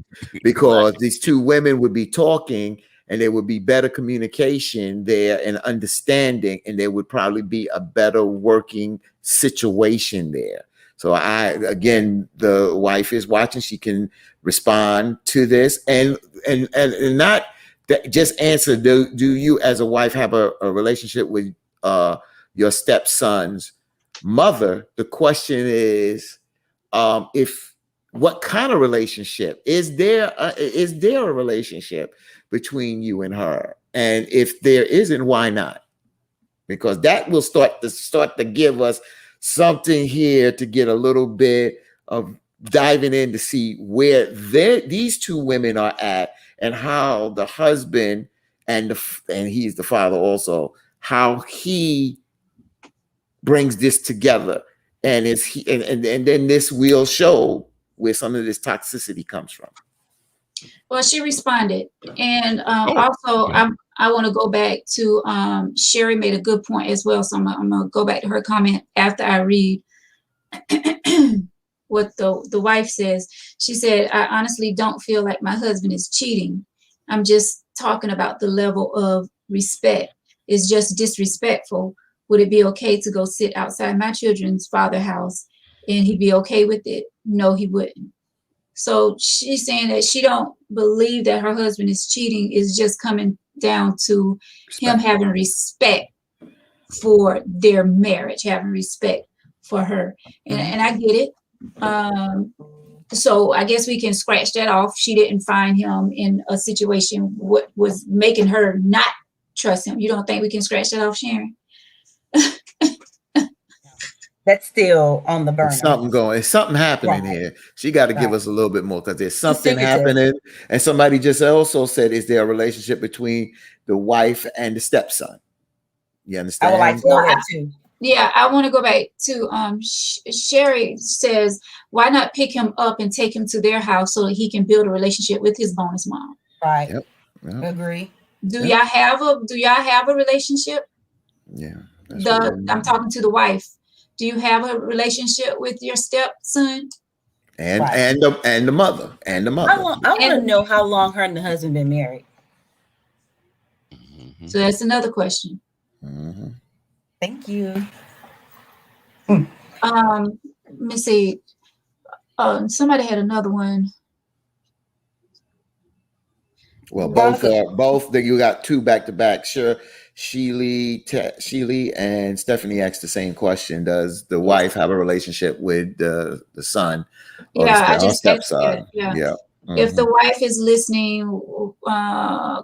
because these two women would be talking, and there would be better communication there and understanding, and there would probably be a better working situation there. So again, the wife is watching. She can respond to this and not just answer. Do you, as a wife, have a relationship with your stepson's mother? The question is, what kind of relationship is there? Is there a relationship between you and her? And if there isn't, why not? Because that will start to give us something here to get a little bit of diving in to see where these two women are at, and how the husband and he's the father also, how he brings this together, and then this will show where some of this toxicity comes from. Well, she responded, and also I want to go back to Sherry made a good point as well. So I'm gonna go back to her comment after I read what the wife says. She said, "I honestly don't feel like my husband is cheating. I'm just talking about the level of respect. It's just disrespectful. Would it be okay to go sit outside my children's father's house and he'd be okay with it? No, he wouldn't." So she's saying that she don't believe that her husband is cheating. Is just coming down to him having respect for their marriage, having respect for her. And I get it. So I guess we can scratch that off. She didn't find him in a situation what was making her not trust him. You don't think we can scratch that off, Sharon? That's still on the burner. There's something going. There's something happening Right. here. She got to give Right. us a little bit more because there's something secretive. happening. And somebody just also said, "Is there a relationship between the wife and the stepson?" You I understand? would like to know that too. Yeah, I want to go back to Sherry says, why not pick him up and take him to their house so that he can build a relationship with his bonus mom? Right. Yep. Yep. Agree. Do y'all have a relationship? Yeah. that's what we I'm need. talking to the wife. Do you have a relationship with your stepson? And Right. and the mother and the mother. I want to know how long her and the husband been married. Mhm. So that's another question. Mhm. Thank you. Let me see. Somebody had another one. Well, Monica. both that you got two back to back. Sure. Sheely and Stephanie asked the same question. Does the wife have a relationship with the son or Yeah, I the just asked stepson? that. Yeah. Yeah. If the Mhm. wife is listening,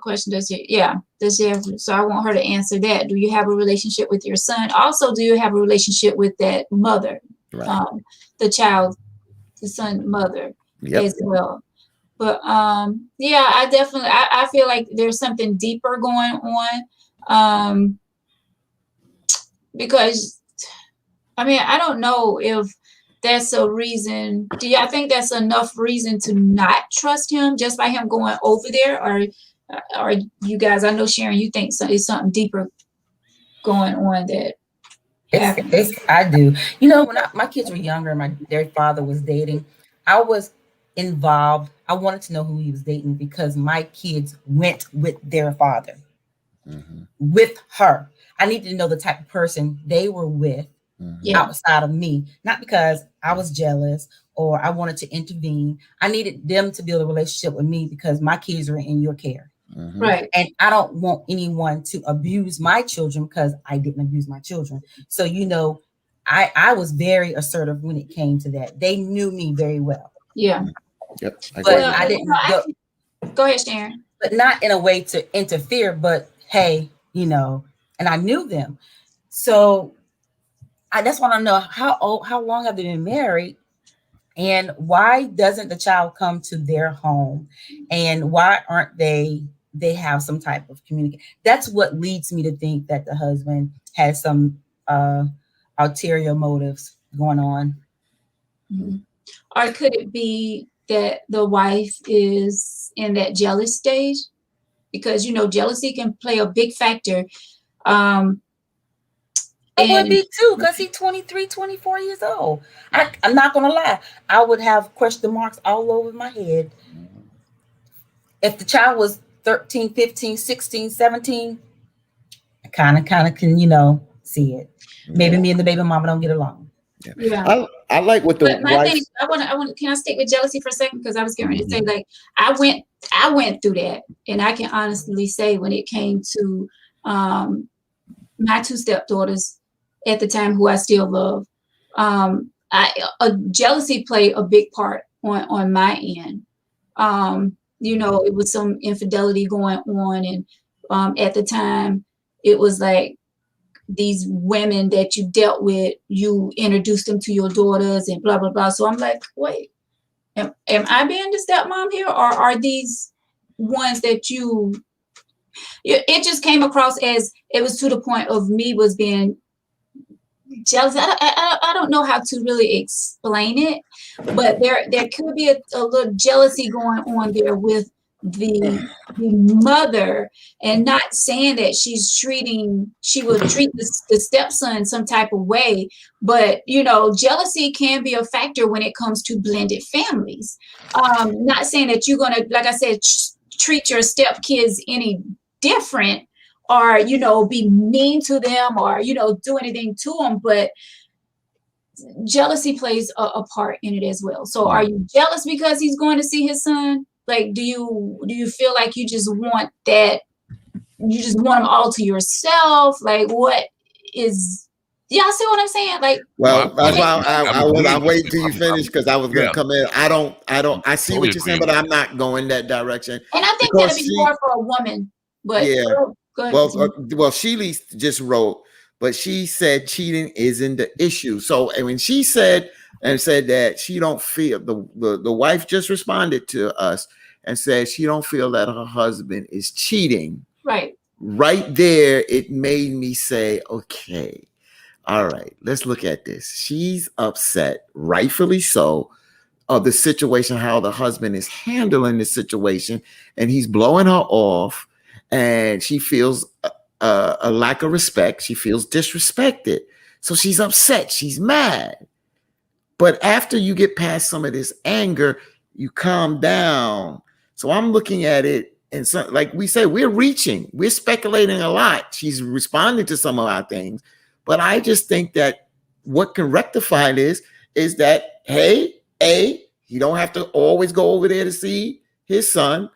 question does she have, so I want her to answer that. Do you have a relationship with your son? Also, do you have a relationship with that mother, Right. the son mother Yep. as well? But yeah, I definitely I feel like there's something deeper going on. Because I mean, I don't know if that's a reason. Do y'all think that's enough reason to not trust him just by him going over there? Or you guys, I know Sharon, you think it's something deeper going on that happened. I do. You know, when my kids were younger and their father was dating, I was involved. I wanted to know who he was dating because my kids went with their father, Mhm. with her. I needed to know the type of person they were with Mhm. Yeah. outside of me, not because I was jealous or I wanted to intervene. I needed them to build a relationship with me because my kids are in your care. Mhm. Right. And I don't want anyone to abuse my children because I didn't abuse my children. So, you know, I was very assertive when it came to that. They knew me very well. Yeah. Yep. I But agree with I that. didn't Go ahead, Sharon. but not in a way to interfere, but hey, you know, and I knew them. So that's why I know how long have they been married? And why doesn't the child come to their home? And why aren't they have some type of communication? That's what leads me to think that the husband has some ulterior motives going on. Mhm. Or could it be that the wife is in that jealous stage? Because, you know, jealousy can play a big factor. It would And be too, because he's 23, 24 years old. I'm not going to lie. I would have question marks all over my head. If the child was 13, 15, 16, 17, I kind of can, you know, see it. Maybe me and the baby mama don't get along. yeah. I like what the But my wife. thing, I want. Can I stick with jealousy for a second? Because I was getting ready to say, like, I went through that, and I can honestly say, when it came to my two stepdaughters at the time, who I still love, jealousy played a big part on my end. You know, it was some infidelity going on, and at the time, it was like, these women that you dealt with, you introduced them to your daughters and blah, blah, blah. So I'm like, wait, am I being the stepmom here? Or are these ones that it just came across as it was to the point of me was being jealous. I don't know how to really explain it, but there could be a little jealousy going on there with the mother, and not saying that she would treat the stepson some type of way, but you know, jealousy can be a factor when it comes to blended families. Not saying that you're gonna, like I said, treat your stepkids any different, or you know, be mean to them, or you know, do anything to them, but jealousy plays a part in it as well. So are you jealous because he's going to see his son? Like, do you feel like you just want them all to yourself? Like, what is, y'all see what I'm saying? Like, Well, that's why I wait till you I'm- finish, because I was gonna yeah. come in. I see Totally what you're saying, agree but with I'm not going that direction. and I think Because that'd be more for a woman. But Yeah. Go ahead. Well, continue. Sheely just wrote, but she said cheating isn't the issue. So, and when she said that she don't feel the wife just responded to us and said she don't feel that her husband is cheating. Right. Right there, it made me say, okay, all right, let's look at this. She's upset, rightfully so, of the situation, how the husband is handling the situation, and he's blowing her off, and she feels a lack of respect. She feels disrespected. So she's upset. She's mad. But after you get past some of this anger, you calm down. So I'm looking at it, and so, like we say, we're speculating a lot. She's responding to some of our things, but I just think that what can rectify this is that, hey, A, he don't have to always go over there to see his son.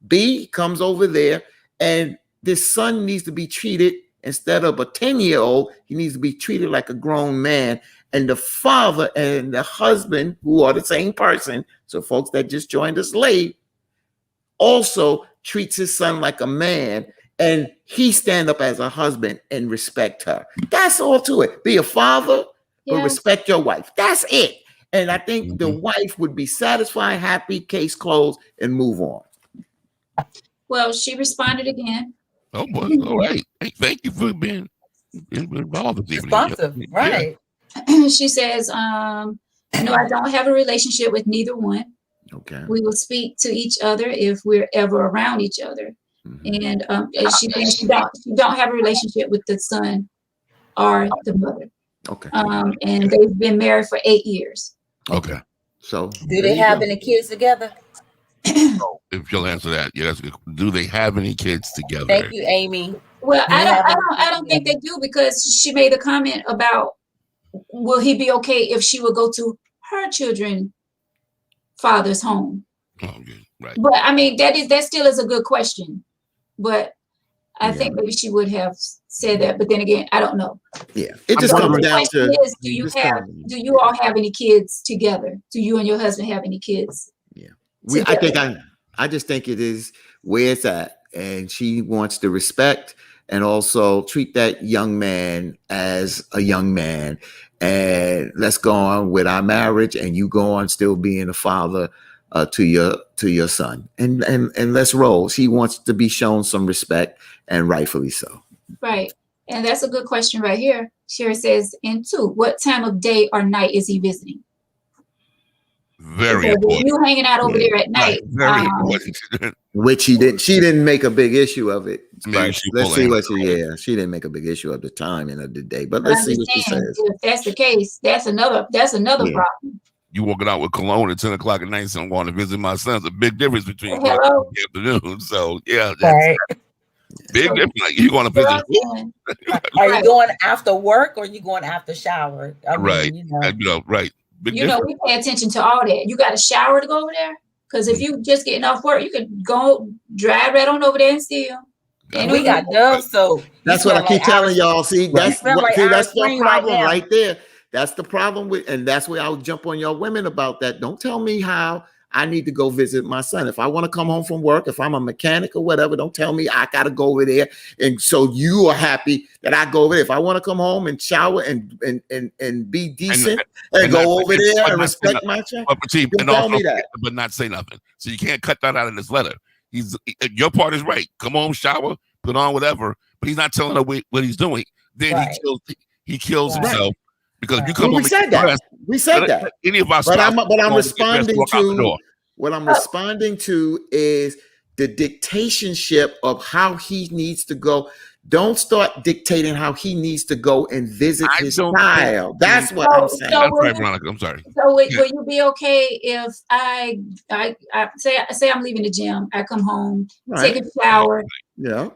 B, he comes over there, and this son needs to be treated, instead of a 10-year-old, he needs to be treated like a grown man. And the father and the husband, who are the same person, so folks that just joined us late, also treats his son like a man, and he stand up as a husband and respect her. That's all to it. Be a father, but Yeah. respect your wife. That's it. And I think the wife would be satisfied, happy, case closed, and move on. Well, she responded again. Oh boy, all right. Hey, thank you for being involved this evening. Responsive, Yeah. right? She says, no, I don't have a relationship with neither one. Okay. We will speak to each other if we're ever around each other. Mhm. And she thinks she don't have a relationship with the son or the mother. Okay. And they've been married for 8 years. Okay. So Do there they you have go. any kids together? If you'll answer that, yeah, that's good. Do they have any kids together? Thank you, Amy. Well, Do you have I don't think they do, because she made a comment about, will he be okay if she would go to her children's father's home? Oh, good. Right. But I mean, that still is a good question. But I Yeah. think maybe she would have said that. But then again, I don't know. Yeah, it I'm just comes wondering- down question to is, do just you all have any kids together? Do you and your husband have any kids? I just think it is where it's at, and she wants to respect and also treat that young man as a young man, and let's go on with our marriage, and you go on still being a father to your son, and let's roll. She wants to be shown some respect, and rightfully so. Right. And that's a good question right here. Sherry says, and 2, what time of day or night is he visiting? Very Because if important. you hanging out over there at night, Right. Very important. Which she didn't make a big issue of it. Maybe But she let's will see what answer. she didn't make a big issue of the time and of the day. But I let's see what she understand says. if that's the case, that's another Yeah. problem. You walking out with cologne at 10 o'clock at night, saying I'm going to visit my son. It's a big difference between Hello? the afternoon. So yeah, that's Right. big So- difference. Like, you going to So visit I'm saying, Are Right. you going after work or are you going after shower? I mean, Right. you know. right. Big you know, difference. we pay attention to all that. You got a shower to go over there? Because if you just getting off work, you could go drive right on over there and steal. And we got Dove soap. That's You what I smell keep like telling Irish- y'all. See, You that's smell like that's Irish your Spring right problem now. right there. That's the problem with, and that's where I'll jump on y'all women about that. Don't tell me how I need to go visit my son. If I want to come home from work, if I'm a mechanic or whatever, don't tell me I got to go over there. And so you are happy that I go over there. If I want to come home and shower and be decent and not- go over but there not and say respect nothing. my child, But see, Don't and tell also, me that. but not say nothing. So you can't cut that out of this letter. Your part is right. Come home, shower, put on whatever. But he's not telling her what he's doing. Then Right. he kills Right. himself because if you Right. come Well, home we said and get that. dressed, We said let that. any of our But I'm spouses come home and get dressed, responding walk out the to door. what I'm responding to is the dictatorship of how he needs to go. Don't start dictating how he needs to go and visit I his don't child. That's what I'm saying. So I'm will sorry, you- Veronica. I'm sorry. So will Yeah. you be okay if I say I'm leaving the gym, I come home, Right. take a shower, Yeah.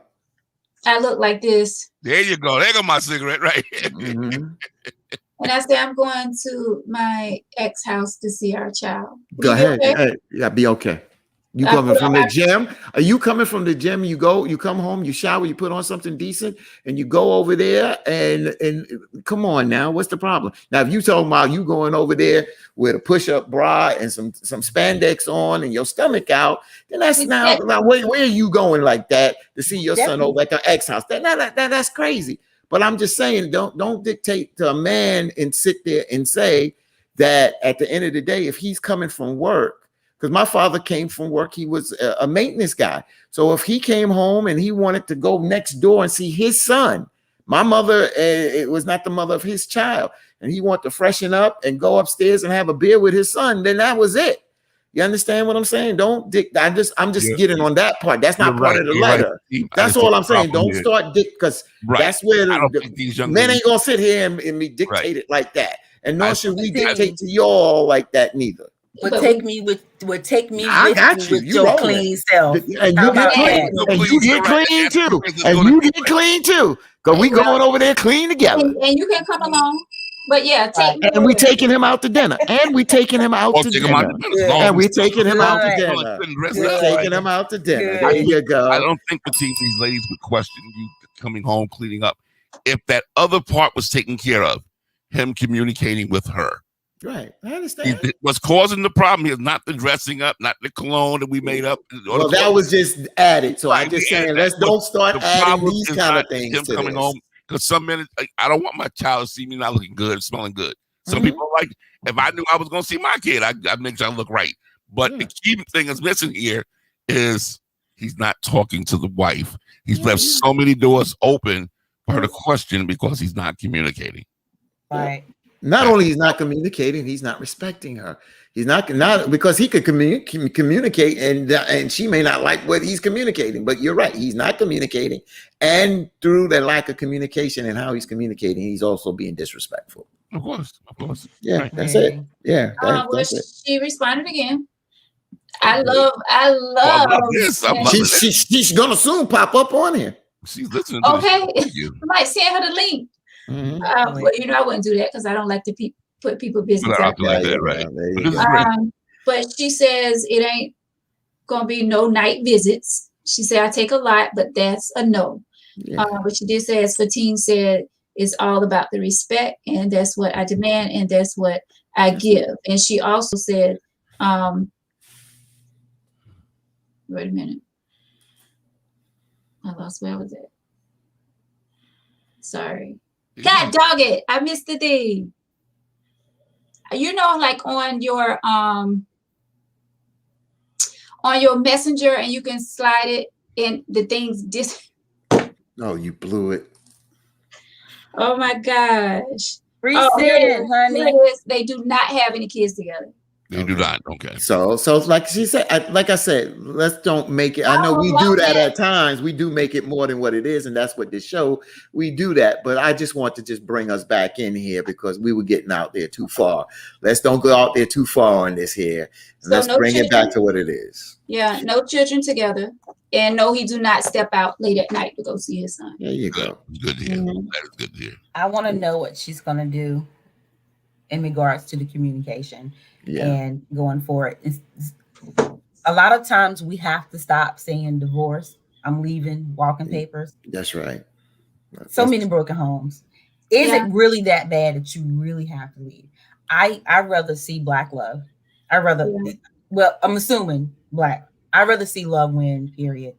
I look like this, There you go. There go my cigarette right here. Mhm. and I say I'm going to my ex house to see our child. Will Go you be ahead. okay? Hey, yeah, be okay. You I coming put from on- the gym? Are you coming from the gym? You come home, you shower, you put on something decent, and you go over there and come on now, what's the problem? Now, if you talking about you going over there with a push-up bra and some spandex on and your stomach out, then that's now where are you going like that to see your son over at the ex house? That's crazy. But I'm just saying, don't dictate to a man and sit there and say that at the end of the day, if he's coming from work. Because my father came from work, he was a maintenance guy. So if he came home and he wanted to go next door and see his son, my mother, it was not the mother of his child, and he wanted to freshen up and go upstairs and have a beer with his son, then that was it. You understand what I'm saying? I'm just getting on that part. That's not part of the letter. Right. That's all I'm saying. Don't start because that's where I don't think these young men ain't gonna sit here and be dictated like that. And nor should we dictate to y'all like that neither. Would take me with I got you. with You your rolling. clean self. And you get clean. And you get clean too. And you get clean too. Because we going over there clean together. And you can come along. But yeah, and we taking him out to dinner. And we taking him out to dinner. And we taking him out to dinner. We're taking him out to dinner. There you go. I don't think these ladies would question you coming home, cleaning up. If that other part was taken care of, him communicating with her. Right, I understand. What's causing the problem is not the dressing up, not the cologne that we made up. Well, that was just added. So I'm just saying, don't start adding these kind of things. Him coming home, because some men, I don't want my child to see me not looking good, smelling good. Some people are like, if I knew I was going to see my kid, I'd make sure I look right. But the key thing that's missing here is he's not talking to the wife. He's left so many doors open for her to question because he's not communicating. Right. Not only he's not communicating, he's not respecting her. He's not because he could communicate and she may not like what he's communicating. But you're right, he's not communicating, and through the lack of communication and how he's communicating, he's also being disrespectful. Of course. Yeah, right. That's it. Yeah, that's it. She responded again. I love this. I love she's gonna soon pop up on here. She's listening. Okay, I might send her the link. Well, I wouldn't do that because I don't like to put people business out there. Right. But she says it ain't gonna be no night visits. She said I take a lot, but that's a no. But she did say, as Fatine said, it's all about the respect, and that's what I demand, and that's what I give. And she also said, wait a minute, I lost where I was at. Sorry. God dog it. I missed the thing. Like on your messenger, and you can slide it and the things Oh, you blew it. Oh my gosh. Resend, honey. They do not have any kids together. They do not. Okay. So like she said, like I said, let's don't make it. I know we do that at times. We do make it more than what it is, and that's what this show. We do that, but I just want to just bring us back in here because we were getting out there too far. Let's don't go out there too far on this here. And let's bring it back to what it is. Yeah, no children together, and no, he do not step out late at night to go see his son. There you go. Good to hear. That is good to hear. I want to know what she's gonna do in regards to the communication. And going forward, a lot of times we have to stop saying divorce, I'm leaving, walking papers. That's right. So many broken homes. Is it really that bad that you really have to leave? I'd rather see black love. Well, I'm assuming black. I'd rather see love win, period.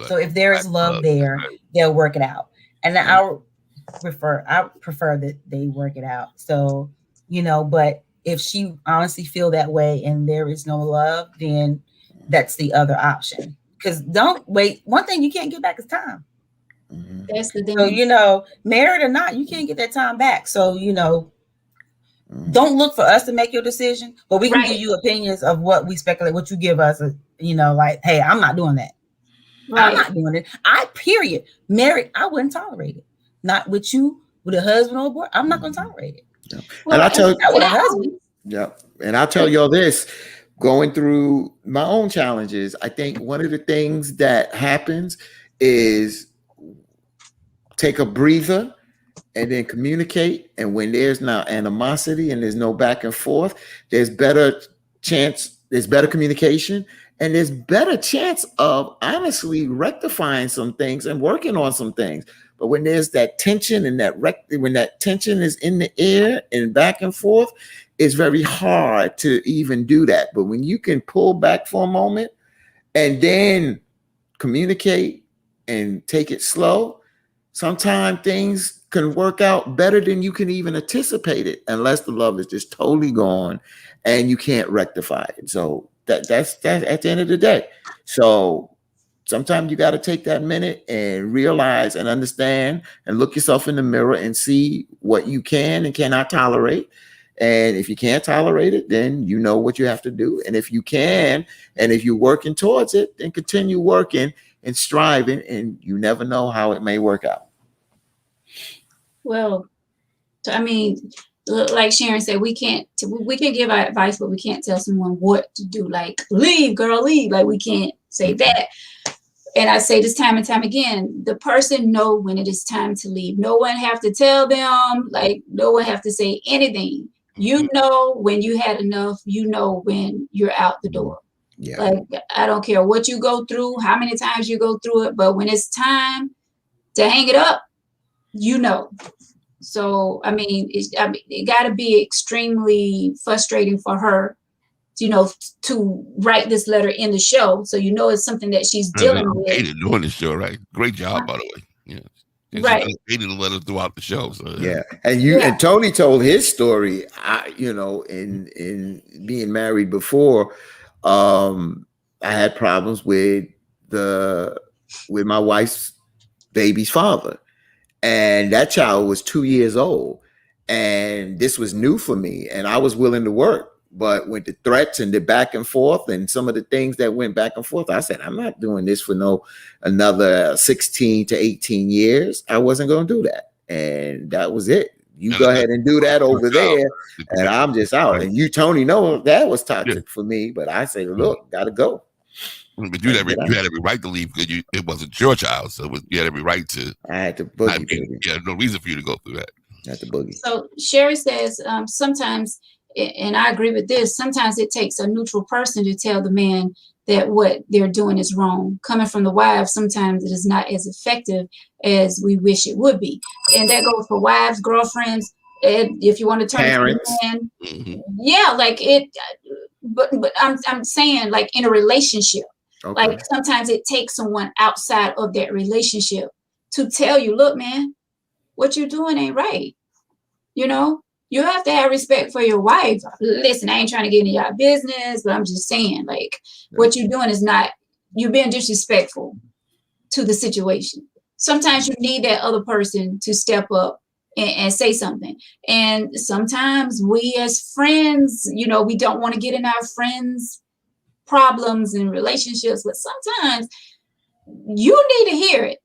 So if there is love there, they'll work it out. And I prefer that they work it out. So, but if she honestly feel that way and there is no love, then that's the other option. Because don't wait. One thing you can't get back is time. That's the thing. So, married or not, you can't get that time back. So, don't look for us to make your decision, but we can give you opinions of what we speculate, what you give us, like, hey, I'm not doing that. Right. I'm not doing it. Married, I wouldn't tolerate it. Not with you, with a husband or a boy. I'm not going to tolerate it. Yeah. And I tell y'all this, going through my own challenges, I think one of the things that happens is take a breather and then communicate. And when there's not animosity and there's no back and forth, there's better communication, and there's better chance of honestly rectifying some things and working on some things. But when there's that tension and when that tension is in the air and back and forth, it's very hard to even do that. But when you can pull back for a moment and then communicate and take it slow, sometimes things can work out better than you can even anticipate it, unless the love is just totally gone and you can't rectify it. So that's at the end of the day. So sometimes you got to take that minute and realize and understand and look yourself in the mirror and see what you can and cannot tolerate. And if you can't tolerate it, then you know what you have to do. And if you can, and if you're working towards it, then continue working and striving, and you never know how it may work out. Well, I mean, like Sharon said, we can give our advice, but we can't tell someone what to do. Like, leave, girl, leave. Like, we can't say that. And I say this time and time again, the person know when it is time to leave. No one have to tell them, like, no one have to say anything. You know when you had enough, you know when you're out the door. Yeah. Like, I don't care what you go through, how many times you go through it, but when it's time to hang it up, you know. So, I mean, it got to be extremely frustrating for her, you know, to write this letter in the show. So, you know, it's something that she's dealing with. Hated doing the show, right? Great job, by the way. Yeah. And right. She hated the letter throughout the show. So, yeah. And and Tony told his story, you know, in being married before, I had problems with my wife's baby's father. And that child was 2 years old. And this was new for me. And I was willing to work. But with the threats and the back and forth and some of the things that went back and forth, I said, I'm not doing this for another 16 to 18 years. I wasn't going to do that. And that was it. You go ahead and do that over there. And I'm just out. And you, Tony, know that was toxic for me. But I said, look, got to go. But you had every right to leave because it wasn't your child, so you had every right to. I had to boogie. You had no reason for you to go through that. I had to boogie. So Sherry says sometimes, and I agree with this, sometimes it takes a neutral person to tell the man that what they're doing is wrong. Coming from the wife, sometimes it is not as effective as we wish it would be, and that goes for wives, girlfriends, and if you want to turn parents. To a man, yeah, like it. But I'm saying, like, in a relationship. Okay. Like, sometimes it takes someone outside of that relationship to tell you, look, man, what you're doing ain't right. You know, you have to have respect for your wife. Listen, I ain't trying to get into your business, but I'm just saying, like, what you're doing is not, you're being disrespectful to the situation. Sometimes you need that other person to step up and say something. And sometimes we as friends, you know, we don't want to get in our friends' problems and relationships, but sometimes you need to hear it.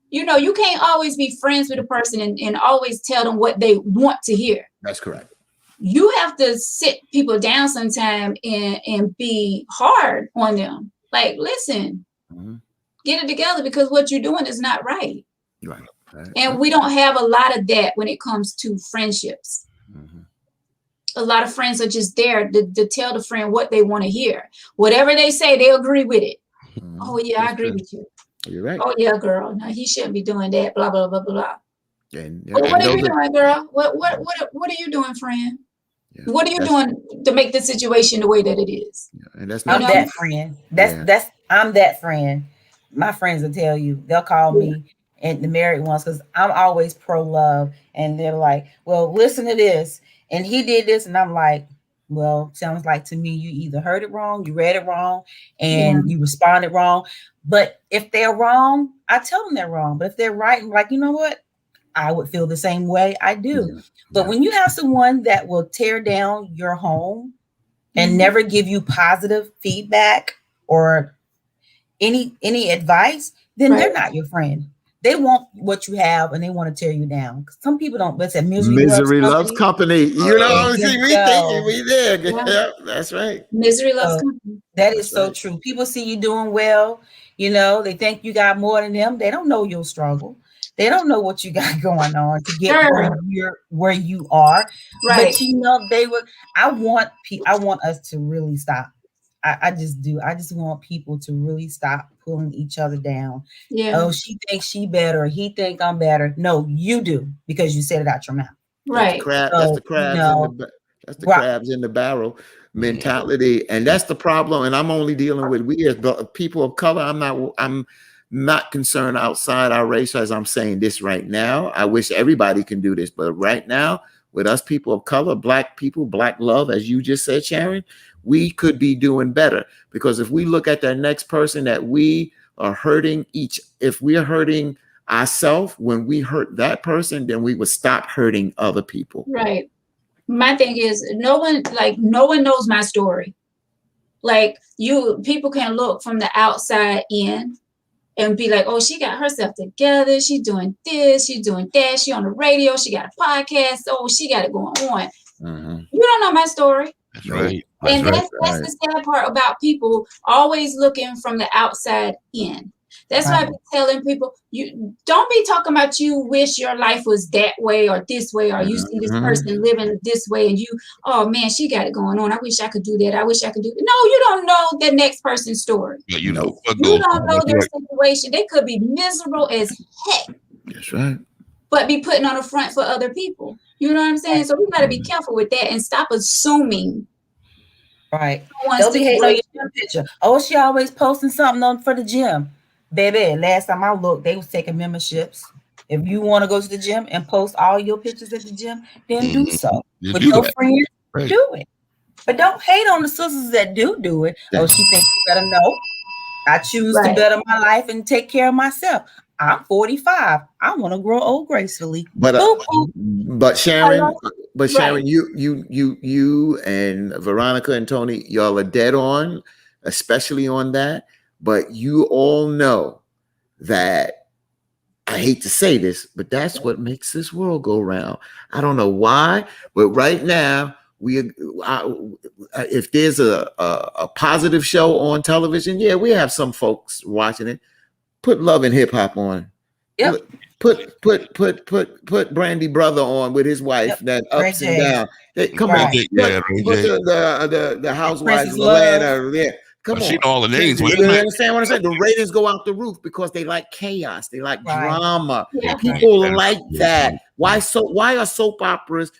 You know, you can't always be friends with a person and always tell them what they want to hear. That's correct. You have to sit people down sometime and be hard on them. Like, listen, get it together, because what you're doing is not right. Right. And we don't have a lot of that when it comes to friendships. A lot of friends are just there to tell the friend what they want to hear. Whatever they say, they agree with it. Oh, yeah, I agree with you. You're right. Oh, yeah, girl. No, he shouldn't be doing that. Blah, blah, blah, blah. And what are you doing, girl? What are you doing, friend? Yeah, what are you doing to make the situation the way that it is? And that's not that friend. I'm that friend. My friends will tell you, they'll call me, and the married ones, because I'm always pro-love, and they're like, well, listen to this, and he did this, and I'm like, well, sounds like to me you either heard it wrong, you read it wrong, and you responded wrong. But if they're wrong, I tell them they're wrong. But if they're right, I'm like, you know what? I would feel the same way. I do. But when you have someone that will tear down your home and never give you positive feedback or any advice, then they're not your friend. They want what you have and they want to tear you down. Some people don't, but it's a misery loves company. You know, we think we did. Yeah, that's right. Misery loves company. That is so true. People see you doing well. You know, they think you got more than them. They don't know your struggle. They don't know what you got going on to get where you are. Right. But you know, I want us to really stop. I just do. I just want people to really stop pulling each other down. Yeah. Oh, she thinks she better. He think I'm better. No, you do, because you said it out your mouth. Right. That's the crabs in the that's the crabs in the barrel mentality, and that's the problem. And I'm only dealing with we as people of color. I'm not concerned outside our race, as I'm saying this right now. I wish everybody can do this, but right now, with us people of color, black people, black love, as you just said, Sharon, we could be doing better, because if we look at that next person that we are hurting if we're hurting ourselves when we hurt that person, then we would stop hurting other people. Right. My thing is no one knows my story. Like people can look from the outside in and be like, oh, she got herself together. She's doing this, she's doing that. She on the radio. She got a podcast. Oh, she got it going on. Mm-hmm. You don't know my story. That's right. And that's the sad part about people always looking from the outside in. That's why I be telling people, you don't be talking about you wish your life was that way or this way, or you see this person living this way and you, oh man, she got it going on. I wish I could do that. I wish I could do that. No, you don't know the next person's story. Yeah, you don't know their situation. They could be miserable as heck. That's right. But be putting on a front for other people. You know what I'm saying? So we got to be careful with that and stop assuming. Right. They'll be hating on your picture. Oh, she always posting something on for the gym. Baby, last time I looked, they was taking memberships. If you want to go to the gym and post all your pictures at the gym, then do so. With your friends, do it. But don't hate on the sisters that do it. Oh, she thinks you better know. I choose to better my life and take care of myself. I'm 45. I want to grow old gracefully. But Sharon, you and Veronica and Tony, y'all are dead on, especially on that. But you all know that, I hate to say this, but that's what makes this world go round. I don't know why, but right now, if there's a positive show on television, yeah, we have some folks watching it. Put Love and Hip Hop on. Yep. Put Brandy Brother on with his wife, that ups and down. Come on, put the Housewives of Atlanta. Yeah. Come on. All the names. You understand what I'm saying? The ratings go out the roof because they like chaos. They like drama. Yeah. People like that. Why are soap operas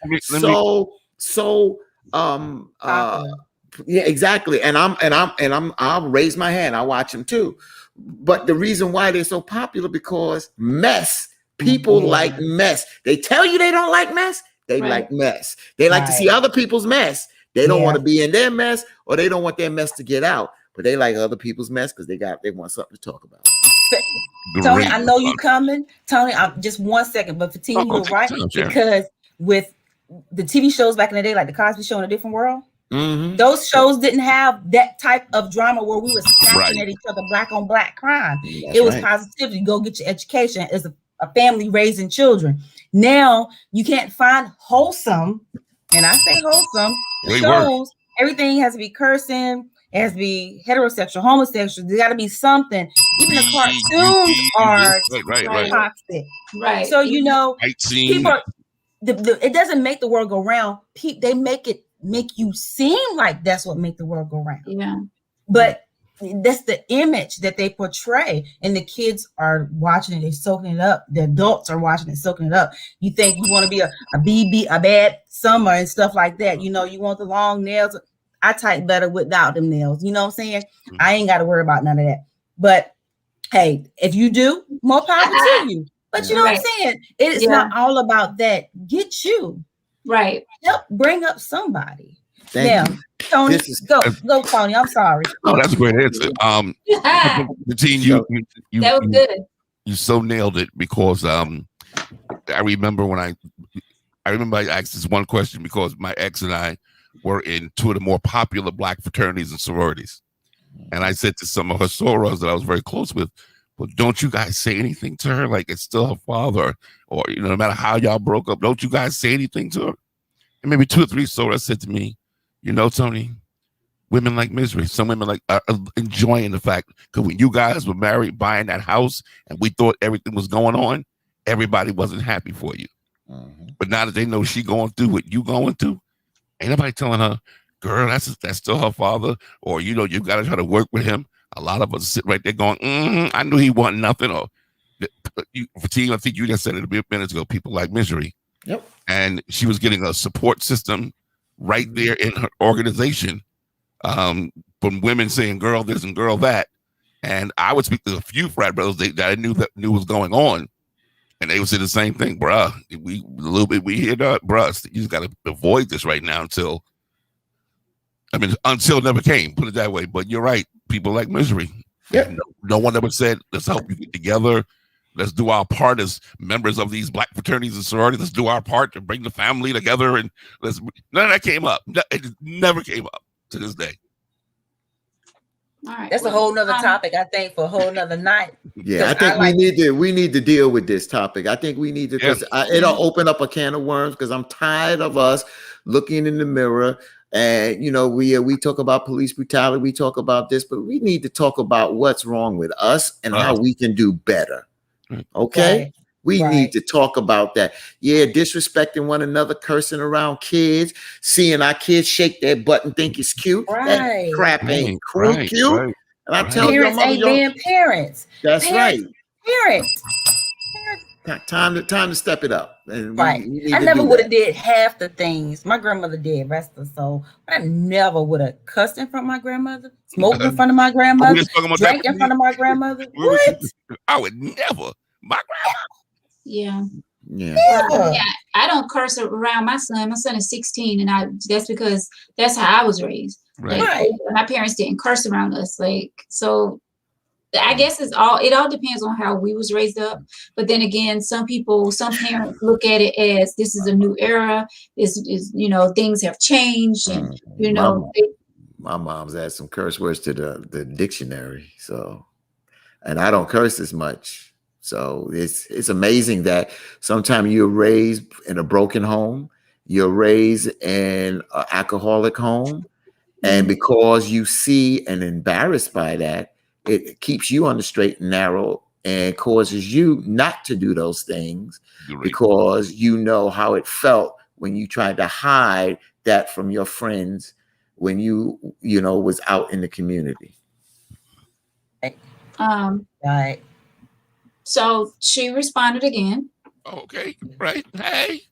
yeah, exactly. And I'll raise my hand. I watch them too. But the reason why they're so popular, because mess. People like mess. They tell you they don't like mess. They like mess. They like to see other people's mess. They don't want to be in their mess, or they don't want their mess to get out. But they like other people's mess because they want something to talk about. Tony, I know you coming. Tony, I'm just 1 second, but Fatima, you're right. Because with the TV shows back in the day, like the Cosby Show in a Different World, those shows didn't have that type of drama where we were snapping at each other, black on black crime. It was positivity. Go get your education as a family raising children. Now you can't find wholesome, and I say wholesome, shows. Everything has to be cursing. It has to be heterosexual, homosexual. There got to be something. Even the cartoons are toxic. Right. So, people, it doesn't make the world go round. They make you seem like that's what make the world go round. Yeah. But that's the image that they portray. And the kids are watching it. They're soaking it up. The adults are watching it, soaking it up. You think you want to be a bad summer and stuff like that. You want the long nails. I type better without them nails. You know what I'm saying? I ain't got to worry about none of that. But hey, if you do, more power to you. But you know what I'm saying? It's not all about that. Get you. Right. Help bring up somebody. Now, Tony, go, Tony. I'm sorry. Oh, that's a great answer. The team, that was good. You so nailed it, because I remember I asked this one question because my ex and I were in two of the more popular black fraternities and sororities. And I said to some of her sorors that I was very close with, well, don't you guys say anything to her? Like, it's still her father, or no matter how y'all broke up, don't you guys say anything to her? And maybe 2 or 3 sorors said to me, Tony, women like misery. Some women are enjoying the fact, because when you guys were married, buying that house, and we thought everything was going on, everybody wasn't happy for you. But now that they know she going through what you going through, ain't nobody telling her, girl, that's still her father. Or, you got to try to work with him. A lot of us sit right there going, I knew he wanted nothing. Or, I think you just said it a bit minutes ago, people like Misery. Yep. And she was getting a support system right there in her organization from women saying, girl this and girl that. And I would speak to a few frat brothers that I knew was going on. And they would say the same thing, bruh. We hear that, bruh. You just got to avoid this right now until it never came, put it that way. But you're right. People like Misery. Yeah. No one ever said, let's help you get together. Let's do our part as members of these black fraternities and sororities. Let's do our part to bring the family together. And none of that came up. It never came up to this day. All right. That's a whole nother topic, I think, for a whole nother night. Yeah, I think we need to deal with this topic. I think we need to, because it'll open up a can of worms, because I'm tired of us looking in the mirror. And, we talk about police brutality, we talk about this, but we need to talk about what's wrong with us and how we can do better. Okay? Right. We need to talk about that. Yeah, disrespecting one another, cursing around kids, seeing our kids shake their butt and think it's cute. Right. That crap ain't cute. Right. And I tell parents ain't being parents. That's Parents. Parents. right. Time to step it up. And Right. I never would have did half the things my grandmother did, rest her soul. I never would have cussed in front of my grandmother, smoked in front of my grandmother, drank in front of my grandmother. What? I would never. My grandma. Yeah. Yeah. I don't curse around my son. My son is 16, and that's because that's how I was raised. Right. Like, my parents didn't curse around us. So I guess it all depends on how we was raised up. But then again, some parents look at it as this is a new era. This is, things have changed, and my mom's added some curse words to the dictionary. So, and I don't curse as much. So it's amazing that sometimes you're raised in a broken home, you're raised in an alcoholic home, and because you see and embarrassed by that, it keeps you on the straight and narrow and causes you not to do those things because you know how it felt when you tried to hide that from your friends when you was out in the community. Right. So she responded again. Okay, right. Hey.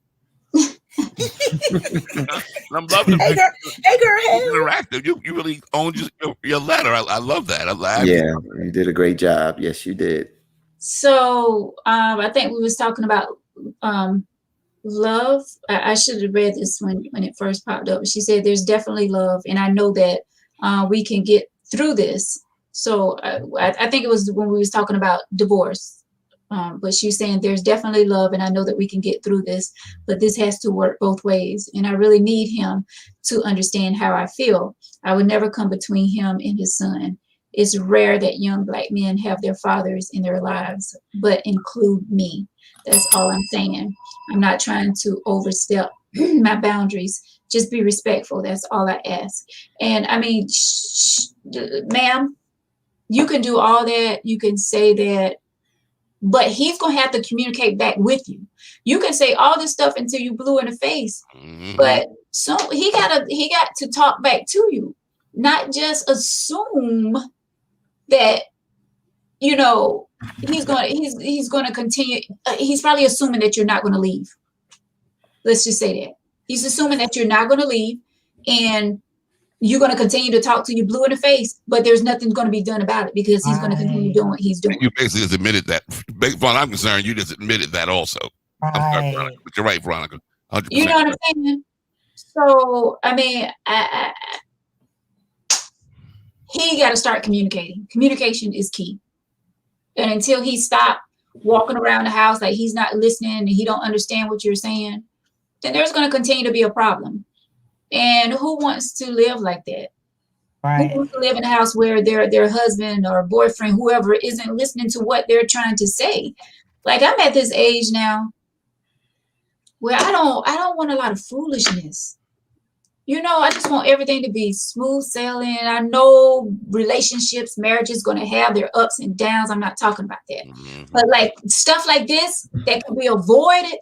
I'm loving Hey girl, hey. Interactive. You really owned your letter. I love that. Yeah, you did a great job. Yes, you did. So I think we was talking about love. I should have read this when it first popped up. She said there's definitely love, and I know that we can get through this. So I think it was when we was talking about divorce. But she's saying there's definitely love, and I know that we can get through this, but this has to work both ways. And I really need him to understand how I feel. I would never come between him and his son. It's rare that young Black men have their fathers in their lives, but include me. That's all I'm saying. I'm not trying to overstep my boundaries. Just be respectful. That's all I ask. And I mean, ma'am, you can do all that. You can say that. But he's going to have to communicate back with you. You can say all this stuff until you blue in the face, but so he got to talk back to you, not just assume that, he's going to continue. He's probably assuming that you're not going to leave. Let's just say that he's assuming that you're not going to leave, and you're going to continue to talk to you blue in the face, but there's nothing going to be done about it because he's going to continue doing what he's doing. You basically just admitted that. As far as I'm concerned, you just admitted that also. Right. But you're right, Veronica. 100%. You know what I'm saying? So, I mean, he got to start communicating. Communication is key. And until he stopped walking around the house like he's not listening and he don't understand what you're saying, then there's going to continue to be a problem. And who wants to live like that? Right. Who wants to live in a house where their husband or boyfriend, whoever, isn't listening to what they're trying to say? Like, I'm at this age now where I don't want a lot of foolishness. I just want everything to be smooth sailing. I know relationships, marriages going to have their ups and downs. I'm not talking about that. But like stuff like this that can be avoided,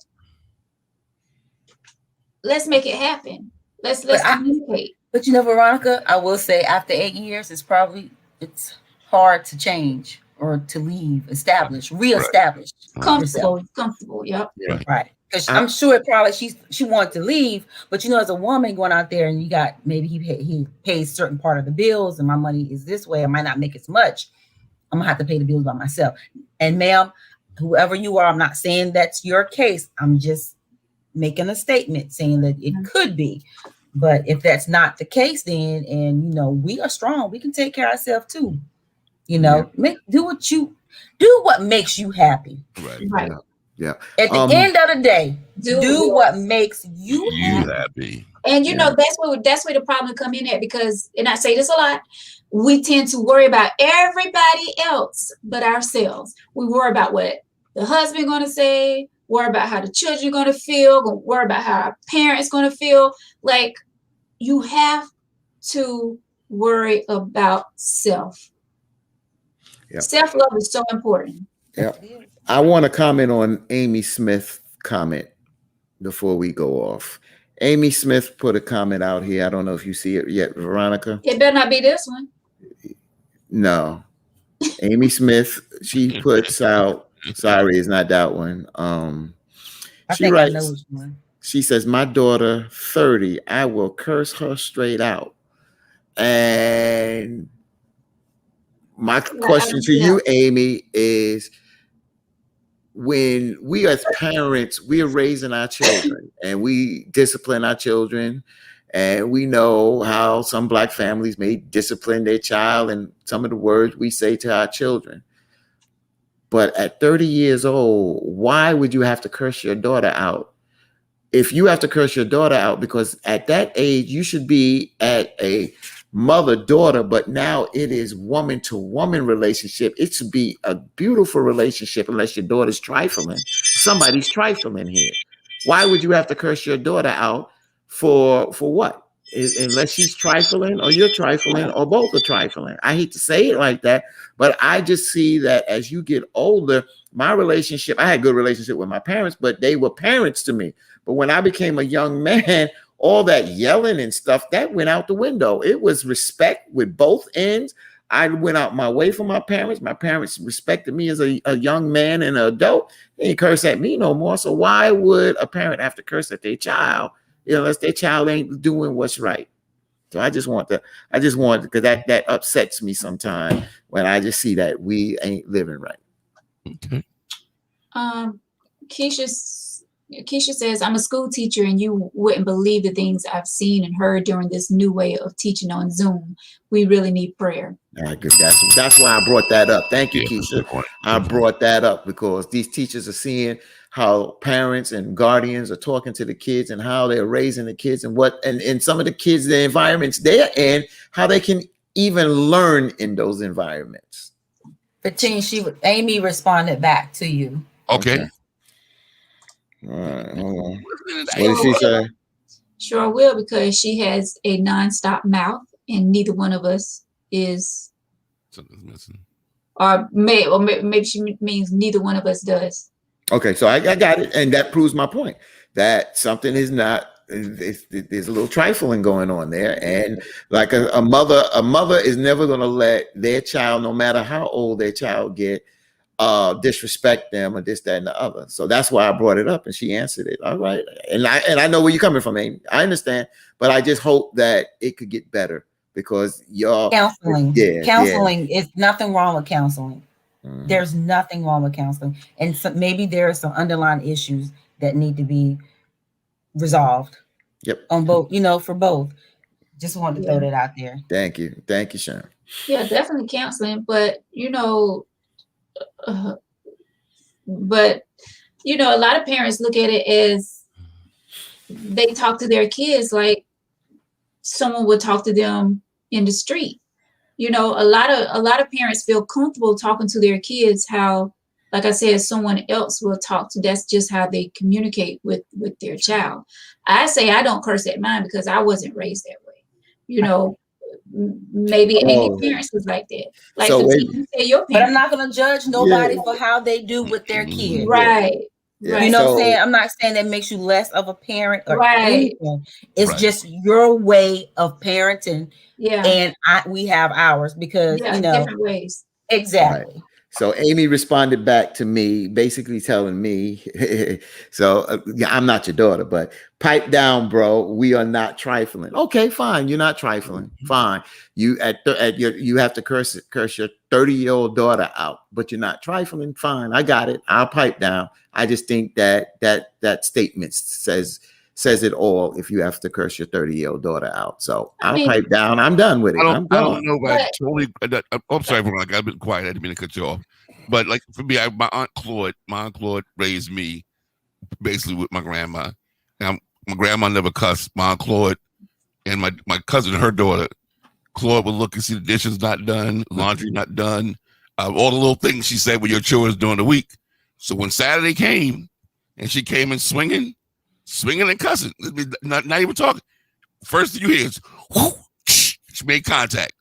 let's make it happen. Let's communicate. But you know, Veronica, I will say after 8 years, it's hard to change or to leave, reestablish yourself. Comfortable. Yep. Right. Right. Because I- I'm sure it probably she wanted to leave, but you know, as a woman going out there and you got maybe he pays certain part of the bills and my money is this way, I might not make as much. I'm gonna have to pay the bills by myself. And ma'am, whoever you are, I'm not saying that's your case. I'm just making a statement saying that it could be. But if that's not the case, then and you know, we are strong, we can take care of ourselves too. You know, do what makes you happy. Right. Right. Yeah. At the end of the day, do what makes you You happy. happy. And you know, that's where the problem come in at, because, and I say this a lot, we tend to worry about everybody else but ourselves. We worry about what the husband going to say, worry about how the children are going to feel, worry about how our parents going to feel. Like, you have to worry about self. Yep. Self-love is so important. Yeah. I want to comment on Amy Smith's comment before we go off. Amy Smith put a comment out here. I don't know if you see it yet, Veronica. It better not be this one. No. Amy Smith, she puts out, sorry, it's not that one. I She think writes, I know which one. she says, my daughter, 30, I will curse her straight out. And my question to you, Amy, is when we as parents, we are raising our children and we discipline our children, and we know how some Black families may discipline their child and some of the words we say to our children. But at 30 years old, why would you have to curse your daughter out? If you have to curse your daughter out, because at that age, you should be at a mother-daughter, but now it is woman-to-woman relationship. It should be a beautiful relationship unless your daughter's trifling. Somebody's trifling here. Why would you have to curse your daughter out for what? Unless she's trifling or you're trifling or both are trifling. I hate to say it like that, but I just see that as you get older, my relationship, I had a good relationship with my parents, but they were parents to me. But when I became a young man, all that yelling and stuff, that went out the window. It was respect with both ends. I went out my way for my parents. My parents respected me as a young man and an adult. They didn't curse at me no more. So why would a parent have to curse at their child, unless their child ain't doing what's right? So I just want because that upsets me sometimes when I just see that we ain't living right. Okay. Keisha says, I'm a school teacher and you wouldn't believe the things I've seen and heard during this new way of teaching on Zoom. We really need prayer. That's why I brought that up. Thank you, Keisha. I brought that up because these teachers are seeing how parents and guardians are talking to the kids and how they're raising the kids and some of the kids, the environments they're in, how they can even learn in those environments. 15, Amy responded back to you. Okay. All right, hold on. What What did she say? Sure will, because she has a nonstop mouth and neither one of us is, Something's missing. or maybe she means neither one of us does. Okay, so I got it, and that proves my point that something is not. There's a little trifling going on there, and like a mother is never going to let their child, no matter how old their child get, disrespect them or this, that, and the other. So that's why I brought it up, and she answered it. All right, and I know where you're coming from, Amy. I understand, but I just hope that it could get better because y'all Counseling. Yeah, Counseling is nothing wrong with counseling. Mhm. There's nothing wrong with counseling, and so maybe there are some underlying issues that need to be resolved. Yep. On both, for both. Just wanted to throw that out there. Thank you, Sharon. Yeah, definitely counseling, but but a lot of parents look at it as they talk to their kids like someone would talk to them in the street. A lot of parents feel comfortable talking to their kids how, like I said, someone else will talk to. That's just how they communicate with their child. I say I don't curse at mine because I wasn't raised that way. Maybe any parents was like that. Like So you say your parents. But I'm not going to judge nobody for how they do with their kids. Right. Yeah, You know what I'm so- saying? I'm not saying that makes you less of a parent or Right. anything. It's Right. just your way of parenting, Yeah. and we have ours because Yeah. you know Different ways. exactly. So Amy responded back to me, basically telling me, so yeah, I'm not your daughter, but pipe down, bro. We are not trifling. Okay, fine. You're not trifling. Fine. You you have to curse your 30-year-old daughter out, but you're not trifling. Fine. I got it. I'll pipe down. I just think that statement says it all if you have to curse your 30-year-old daughter out. So I I'll mean- pipe down. I'm done with it. I'm I done. don't know if I But- totally. I'm sorry, Veronica. I've been quiet. I didn't mean to cut you off. But like for me, my aunt Claude raised me basically with my grandma. Now, my grandma never cussed. My aunt Claude and my cousin, her daughter, Claude would look and see the dishes not done, laundry not done, all the little things she said with your chores during the week. So when Saturday came and she came in swinging and cussing, not even talking. First thing you hear is, whoo, she made contact.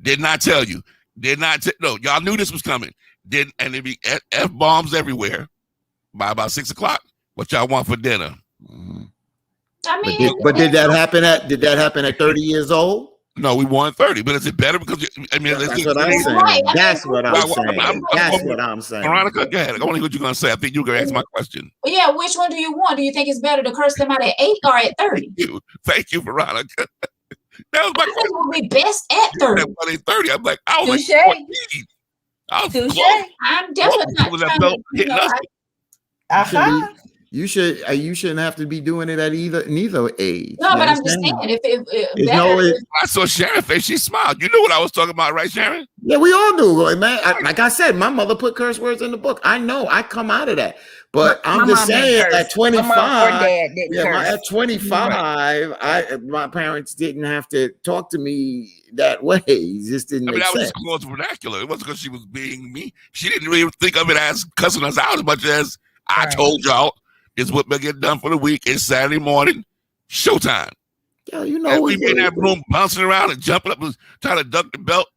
Did not tell you. No, y'all knew this was coming. And it'd be F bombs everywhere by about 6 o'clock. What y'all want for dinner? Mhm. I mean, But did that happen at 30 years old? No, we won 30. But is it better because I mean, That's what I'm saying. Right. I That's mean, what I'm Well, saying. I'm- That's what I'm saying. Veronica, go ahead. I want to hear what you're gonna say. I think you're gonna answer my question. yeah, which one do you want? Do you think it's better to curse them out at 8 or at 30? Thank you, Veronica. That was my I think question. it would be best at 30. At 30, I'm like, I was Touche. like 14. I was Touche. close. I'm definitely not Pulling that trying belt, to, hitting us. Aha. You shouldn't have to be doing it at neither age. no, You but I'm just understand? saying, if There's better, no way- I saw Sharon face. She smiled. You knew what I was talking about, right, Sharon? Yeah, we all do, man. Like I said, my mother put curse words in the book. I know. I come out of that. But My I'm just mom didn't saying, curse. at My mom or 25, dad didn't yeah, curse. at 25, my parents didn't have to talk to me that way. It just didn't I mean, make that was sense. just Claude's vernacular. It wasn't because she was being me. She didn't really think of it as cussing us out as much as I Right. told y'all this is what we get done for the week. It's Saturday morning, showtime. Yeah, you And know, we in that room bouncing around and jumping up, trying to duck the belt.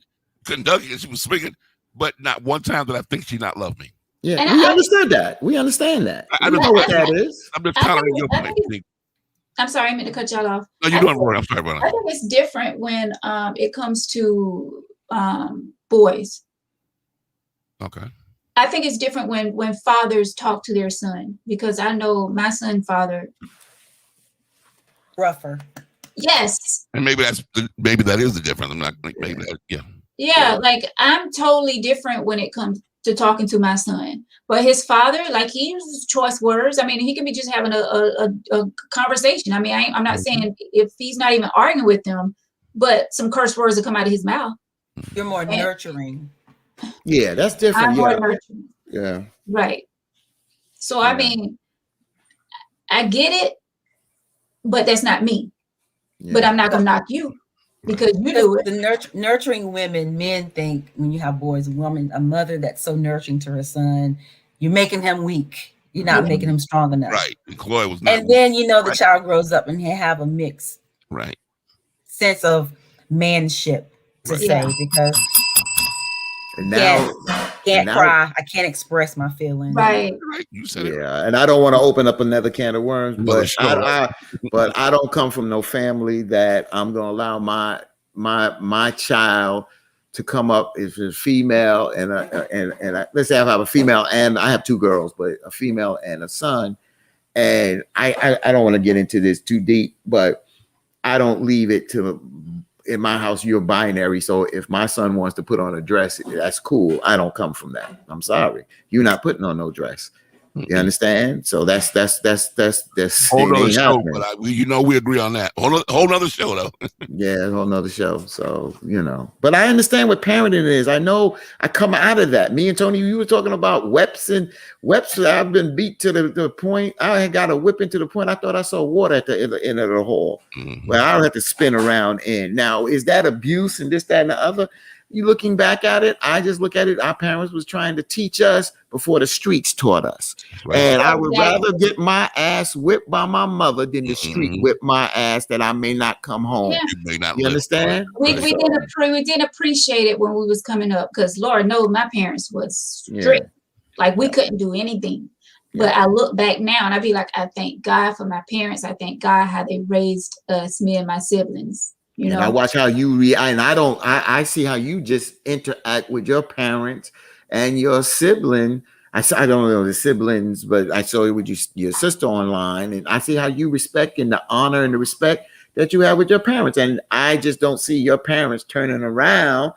Couldn't duck it. She was swinging, but not one time did I think she not love me. yeah, And we I- understood that. We understand that. I We just- know what that is. I'm just I countering think- your I point. think- I'm sorry, I meant to cut y'all off. No, you're I doing think- right. I'm sorry, I Veronica. think it's different when it comes to boys. Okay. I think it's different when fathers talk to their son, because I know my son's father. Rougher. Yes. And maybe that is the difference. I'm not maybe that, yeah. Yeah, like I'm totally different when it comes to talking to my son. But his father, like he uses choice words. I mean, he can be just having a conversation. I mean, I'm not saying if he's not even arguing with them, but some curse words will come out of his mouth. You're more And- nurturing. Yeah, that's different. I'm more Yeah, nurturing. yeah. Right. So I Yeah. mean, I get it, but that's not me. Yeah. But I'm not gonna knock you because you do it. The nurturing women, men think when you have boys, a mother that's so nurturing to her son, you're making him weak. You're not Yeah. making him strong enough. Right. And Chloe was not And then the Right. child grows up and he have a mixed right. sense of manship to Right. say Yeah. because And now, can't now- cry. I can't express my feelings. Right. Right. You said it. yeah, and I don't want to open up another can of worms, Another but show. but I don't come from no family that I'm gonna allow my child to come up if it's female and let's say I have a female and I have two girls, but a female and a son, and I don't want to get into this too deep, but I don't leave it to. In my house, you're binary. So if my son wants to put on a dress, that's cool. I don't come from that. I'm sorry. You're not putting on no dress. You understand? So that's Whole it nother ain't show, happening. but we agree on that. Whole nother show though. Yeah, a whole nother show. So, but I understand what parenting is. I know I come out of that. Me and Tony, you were talking about whips. I've been beat to the point. I had got a whipping to the point I thought I saw water at the end of the hall. Mhm. Well, I don't have to spin around in. Now, is that abuse and this, that, and the other? You looking back at it, I just look at it. Our parents was trying to teach us before the streets taught us. Right. And I would Exactly. rather get my ass whipped by my mother than the street Mhm. whip my ass that I may not come home. Yeah. You may not You live. understand? We Right. didn't appreciate it when we was coming up because Lord knows my parents was strict. Like we couldn't do anything. But I look back now and I be like, I thank God for my parents. I thank God how they raised us, me and my siblings. You And know, I watch how you and I see how you just interact with your parents and your sibling. I don't know the siblings, but I saw it with your sister online, and I see how you respect and the honor and the respect that you have with your parents. And I just don't see your parents turning around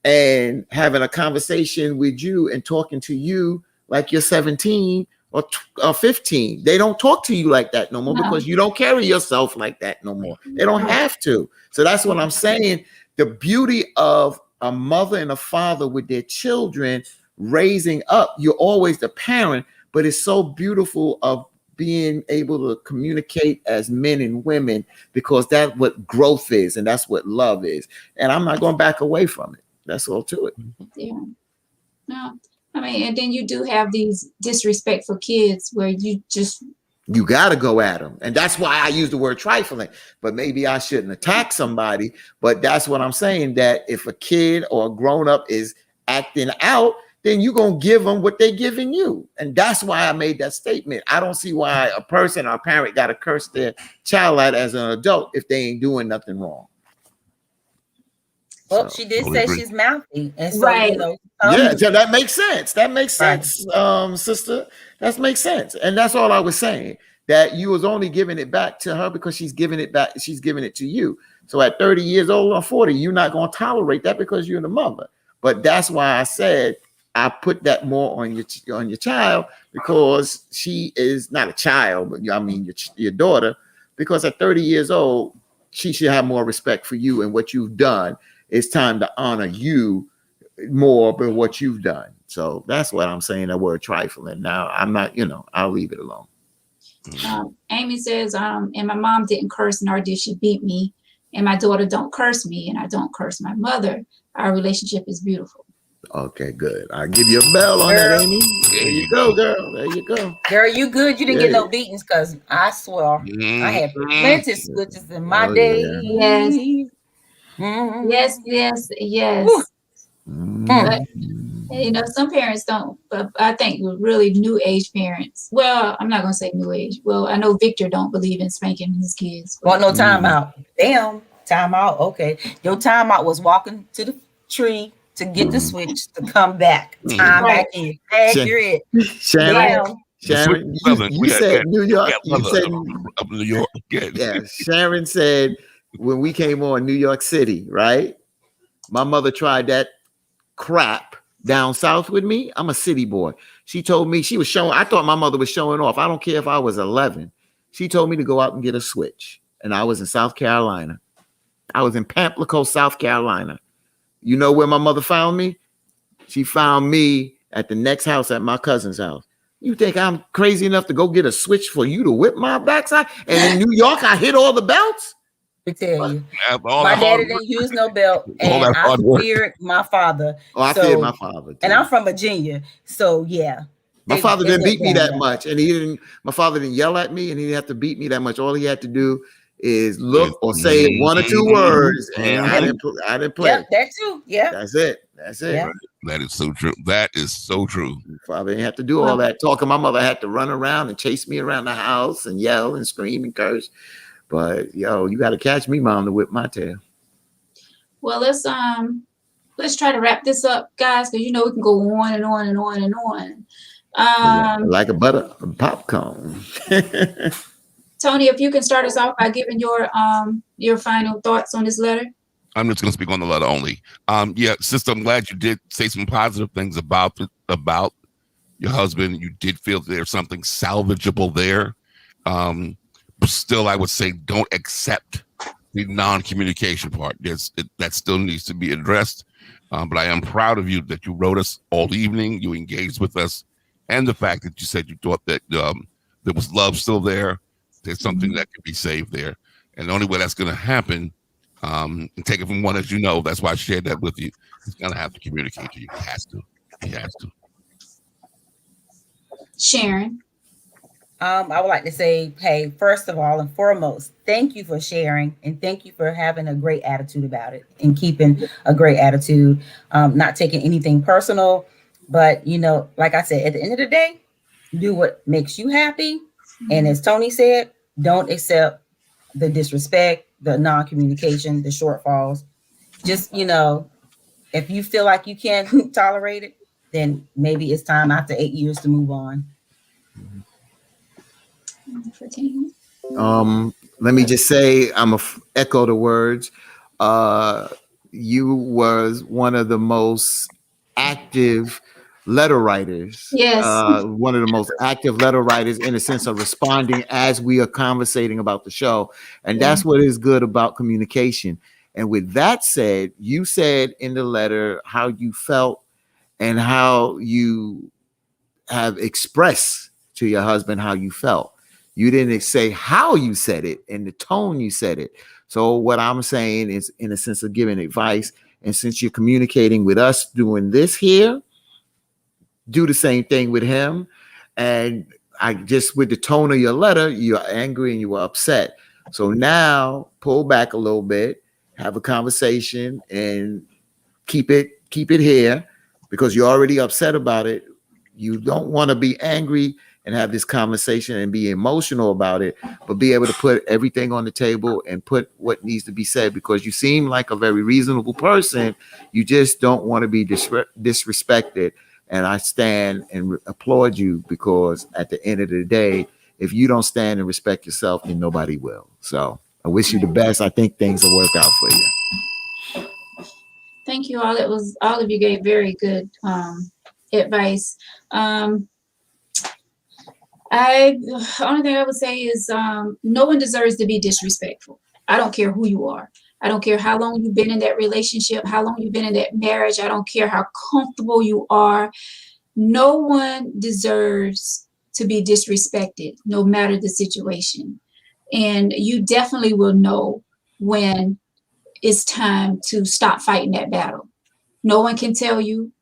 and having a conversation with you and talking to you like you're 17 or 15. They don't talk to you like that no more, No. because you don't carry yourself like that no more. They don't have to. So that's what I'm saying. The beauty of a mother and a father with their children raising up, you're always the parent, but it's so beautiful of being able to communicate as men and women, because that's what growth is and that's what love is. And I'm not going to back away from it. That's all to it. yeah. No. I mean, and then you do have these disrespectful kids where you got to go at them. And that's why I use the word trifling. But maybe I shouldn't attack somebody. But that's what I'm saying, that if a kid or a grown up is acting out, then you're going to give them what they're giving you. And that's why I made that statement. I don't see why a person or a parent got to curse their child out as an adult if they ain't doing nothing wrong. Well, she did say she's mouthy, and so Right. you know. Yeah, so that makes sense. That makes sense, sister. That makes sense. And that's all I was saying. That you was only giving it back to her because she's giving it back. She's giving it to you. So at 30 years old or 40, you're not going to tolerate that because you're the mother. But that's why I said I put that more on your child, because she is not a child, but I mean your daughter. Because at 30 years old, she should have more respect for you and what you've done. It's time to honor you more than what you've done. So that's what I'm saying, that word trifling. Now, I'm not, I'll leave it alone. Amy says, and my mom didn't curse, nor did she beat me. And my daughter don't curse me, and I don't curse my mother. Our relationship is beautiful. Okay, good. I'll give you a bell on that, Amy. There you go, girl. There you go. Girl, you good. You didn't get no beatings, because I swear I had plenty of switches in my day. Yes. Yes. But, some parents don't, but I think really new age parents. Well, I'm not going to say new age. Well, I know Victor don't believe in spanking his kids. Want no timeout. Damn, timeout. Okay. Your timeout was walking to the tree to get the switch to come back. Time back in. Accurate. Sharon, you said New York. You said New York. Yeah, Sharon said when we came on New York City, right? My mother tried that crap down south with me. I'm a city boy. She told me, she was showing, I thought my mother was showing off. I don't care if I was 11. She told me to go out and get a switch. And I was in South Carolina. I was in Pamplico, South Carolina. You know where my mother found me? She found me at the next house, at my cousin's house. You think I'm crazy enough to go get a switch for you to whip my backside? And in New York, I hit all the belts? I tell you, my daddy didn't use no belt, and I feared my father. Oh, I feared my father too. And I'm from Virginia, so yeah. My father didn't beat me that much, and my father didn't yell at me, and he didn't have to beat me that much. All he had to do is look or say one or two words, and I didn't play. Yeah, that too. Yeah, that's it. Yeah. That is so true. That is so true. My father didn't have to do all that talking. My mother had to run around and chase me around the house and yell and scream and curse. But you got to catch me, Mom, to whip my tail. Well, let's try to wrap this up, guys, because we can go on and on and on and on. Like a butter popcorn. Tony, if you can start us off by giving your final thoughts on this letter. I'm just going to speak on the letter only. Sister, I'm glad you did say some positive things about your husband. You did feel there's something salvageable there. Still, I would say don't accept the non-communication part. That still needs to be addressed. But I am proud of you that you wrote us all evening. You engaged with us, and the fact that you said you thought that there was love still there. There's something that can be saved there, and the only way that's going to happen, and take it from one, as you know, that's why I shared that with you. He's going to have to communicate to you. He has to. Sharon. I would like to say, hey, first of all and foremost, thank you for sharing, and thank you for having a great attitude about it and keeping a great attitude, not taking anything personal. But, like I said, at the end of the day, do what makes you happy. And as Tony said, don't accept the disrespect, the non-communication, the shortfalls. Just, if you feel like you can't tolerate it, then maybe it's time after 8 years to move on. Let me just say, echo the words. You was one of the most active letter writers. Yes. One of the most active letter writers in the sense of responding as we are conversating about the show. And that's what is good about communication. And with that said, you said in the letter how you felt and how you have expressed to your husband how you felt. You didn't say how you said it and the tone you said it. So what I'm saying is, in a sense of giving advice, and since you're communicating with us doing this here, do the same thing with him. And I just, with the tone of your letter, you're angry and you were upset. So now pull back a little bit, have a conversation, and keep it here, because you're already upset about it. You don't want to be angry and have this conversation and be emotional about it, but be able to put everything on the table and put what needs to be said, because you seem like a very reasonable person. You just don't want to be disrespected. And I stand and applaud you, because at the end of the day, if you don't stand and respect yourself, then nobody will. So I wish you the best. I think things will work out for you. Thank you all. All of you gave very good advice. The only thing I would say is no one deserves to be disrespectful. I don't care who you are. I don't care how long you've been in that relationship, how long you've been in that marriage. I don't care how comfortable you are. No one deserves to be disrespected, no matter the situation. And you definitely will know when it's time to stop fighting that battle. No one can tell you.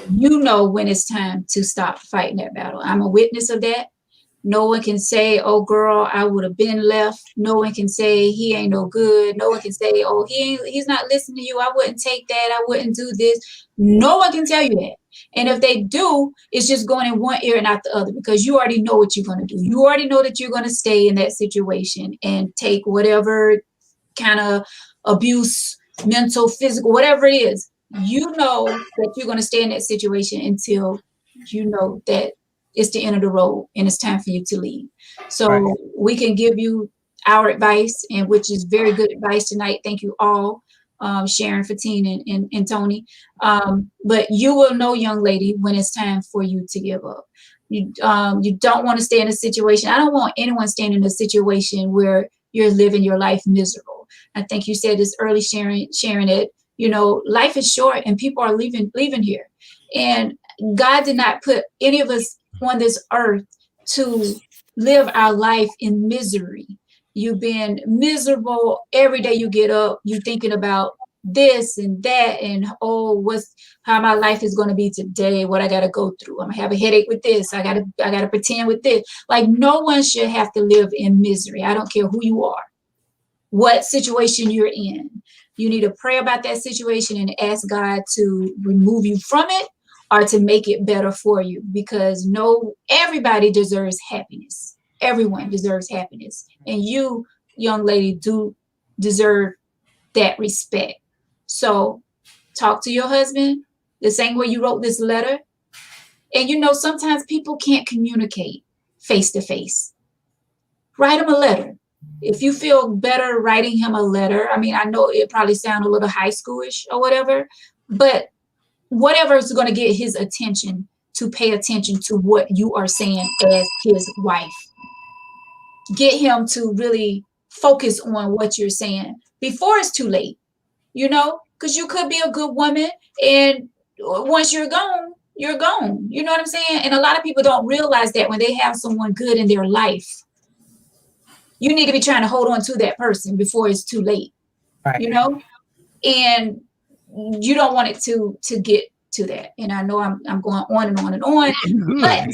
You know when it's time to stop fighting that battle. I'm a witness of that. No one can say, oh, girl, I would have been left. No one can say he ain't no good. No one can say, oh, he's not listening to you. I wouldn't take that. I wouldn't do this. No one can tell you that. And if they do, it's just going in one ear and out the other, because you already know what you're going to do. You already know that you're going to stay in that situation and take whatever kind of abuse, mental, physical, whatever it is. You know that you're going to stay in that situation until you know that it's the end of the road and it's time for you to leave. So we can give you our advice, and which is very good advice tonight. Thank you all, Sharon, Fatine, and Tony. But you will know, young lady, when it's time for you to give up. You don't want to stay in a situation. I don't want anyone staying in a situation where you're living your life miserable. I think you said this early, Sharon, that life is short and people are leaving here. And God did not put any of us on this earth to live our life in misery. You've been miserable every day you get up. You thinking about this and that, and how my life is going to be today, what I got to go through. I'm gonna have a headache with this. I gotta pretend with this. Like, no one should have to live in misery. I don't care who you are, what situation you're in. You need to pray about that situation and ask God to remove you from it or to make it better for you, because everybody deserves happiness. Everyone deserves happiness. And you, young lady, do deserve that respect. So talk to your husband the same way you wrote this letter. And sometimes people can't communicate face to face. Write him a letter. If you feel better writing him a letter, I mean, I know it probably sounds a little high schoolish or whatever, but whatever is going to get his attention to pay attention to what you are saying as his wife. Get him to really focus on what you're saying before it's too late, because you could be a good woman, and once you're gone, you're gone. You know what I'm saying? And a lot of people don't realize that when they have someone good in their life, you need to be trying to hold on to that person before it's too late, right. And you don't want it to get to that. And I know I'm going on and on and on, but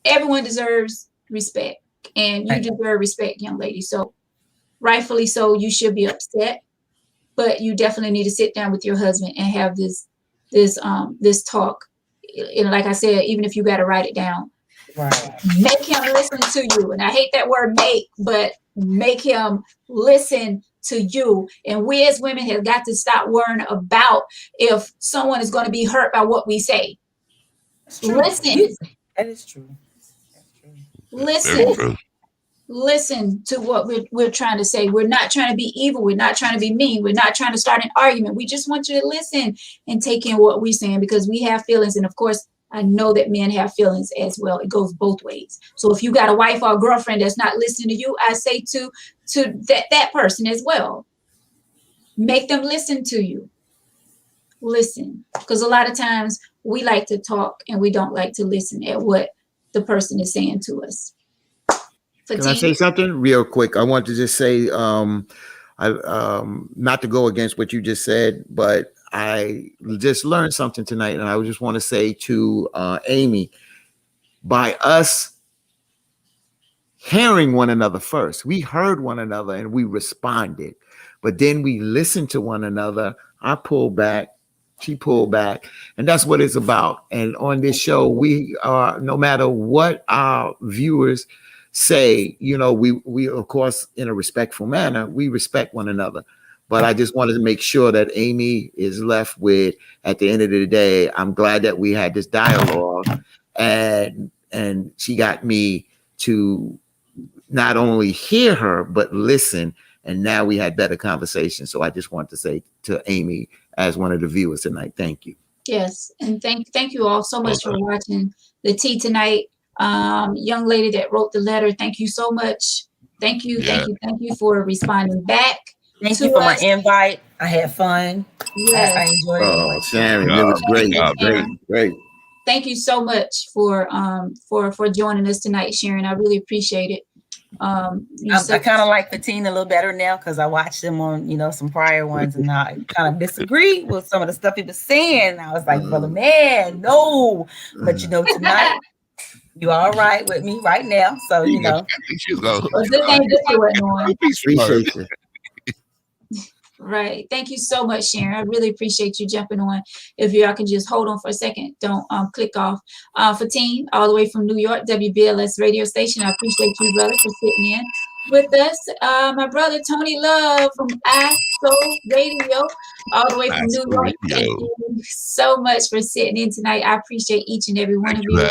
everyone deserves respect, and you deserve respect, young lady. So rightfully so, you should be upset, but you definitely need to sit down with your husband and have this talk and like I said, even if you got to write it down, Right. make him listen to you. And I hate that word make, but make him listen to you. And we as women have got to stop worrying about if someone is going to be hurt by what we say. That's true. Listen, That is true. That's true. Very listen, true. listen to what we're trying to say. We're not trying to be evil. We're not trying to be mean. We're not trying to start an argument. We just want you to listen and take in what we're saying, because we have feelings. And of course, I know that men have feelings as well. It goes both ways. So if you got a wife or a girlfriend that's not listening to you, I say to that person as well, make them listen to you. Listen, because a lot of times we like to talk and we don't like to listen at what the person is saying to us. Can I say something real quick? I want to just say, not to go against what you just said, but I just learned something tonight, and I just want to say to Amy, by us hearing one another first, we heard one another and we responded, but then we listened to one another. I pulled back, she pulled back, and that's what it's about. And on this show, we are, no matter what our viewers say, we of course, in a respectful manner, we respect one another. But I just wanted to make sure that Amy is left with, at the end of the day, I'm glad that we had this dialogue, and she got me to not only hear her, but listen. And now we had better conversation. So I just want to say to Amy, as one of the viewers tonight, thank you. Yes, and thank you all so much for watching the tea tonight. Young lady that wrote the letter, thank you so much. Thank you for responding back. Thank you for my invite. I had fun. Yes. I enjoyed it. Oh, Sharon, it was great. Great. Thank you so much for joining us tonight, Sharon. I really appreciate it. I kind of like Fatina a little better now because I watched him on, some prior ones, and I kind of disagree with some of the stuff he was saying. I was like, brother, man, no. But tonight you all right with me right now. So appreciate you. Right. Thank you so much, Sharon. I really appreciate you jumping on. If y'all can just hold on for a second, don't click off. Fatine, all the way from New York, WBLS radio station. I appreciate you, brother, for sitting in with us. My brother Tony Love from ISO Radio, all the way from New York. Thank you so much for sitting in tonight. I appreciate each and every one of you.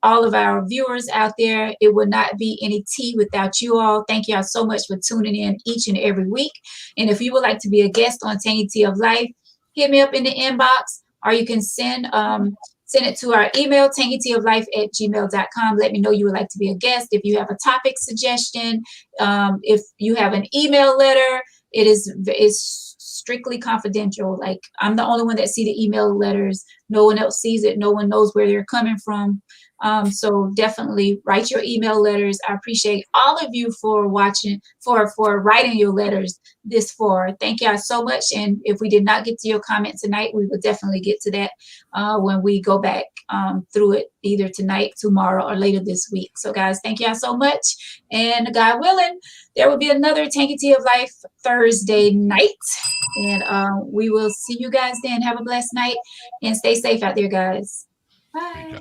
All of our viewers out there, it would not be any tea without you all. Thank y'all so much for tuning in each and every week. And if you would like to be a guest on Tangy Tea of Life, hit me up in the inbox, or you can send it to our email, tangyteaoflife@gmail.com. Let me know you would like to be a guest. If you have a topic suggestion, if you have an email letter, it's strictly confidential. Like, I'm the only one that see the email letters. No one else sees it. No one knows where they're coming from. So definitely write your email letters. I appreciate all of you for watching, for writing your letters this far. Thank y'all so much. And if we did not get to your comment tonight, we will definitely get to that when we go back through it, either tonight, tomorrow, or later this week. So guys, thank y'all so much. And God willing, there will be another Tangy Tea of Life Thursday night. And we will see you guys then. Have a blessed night and stay safe out there, guys. Bye.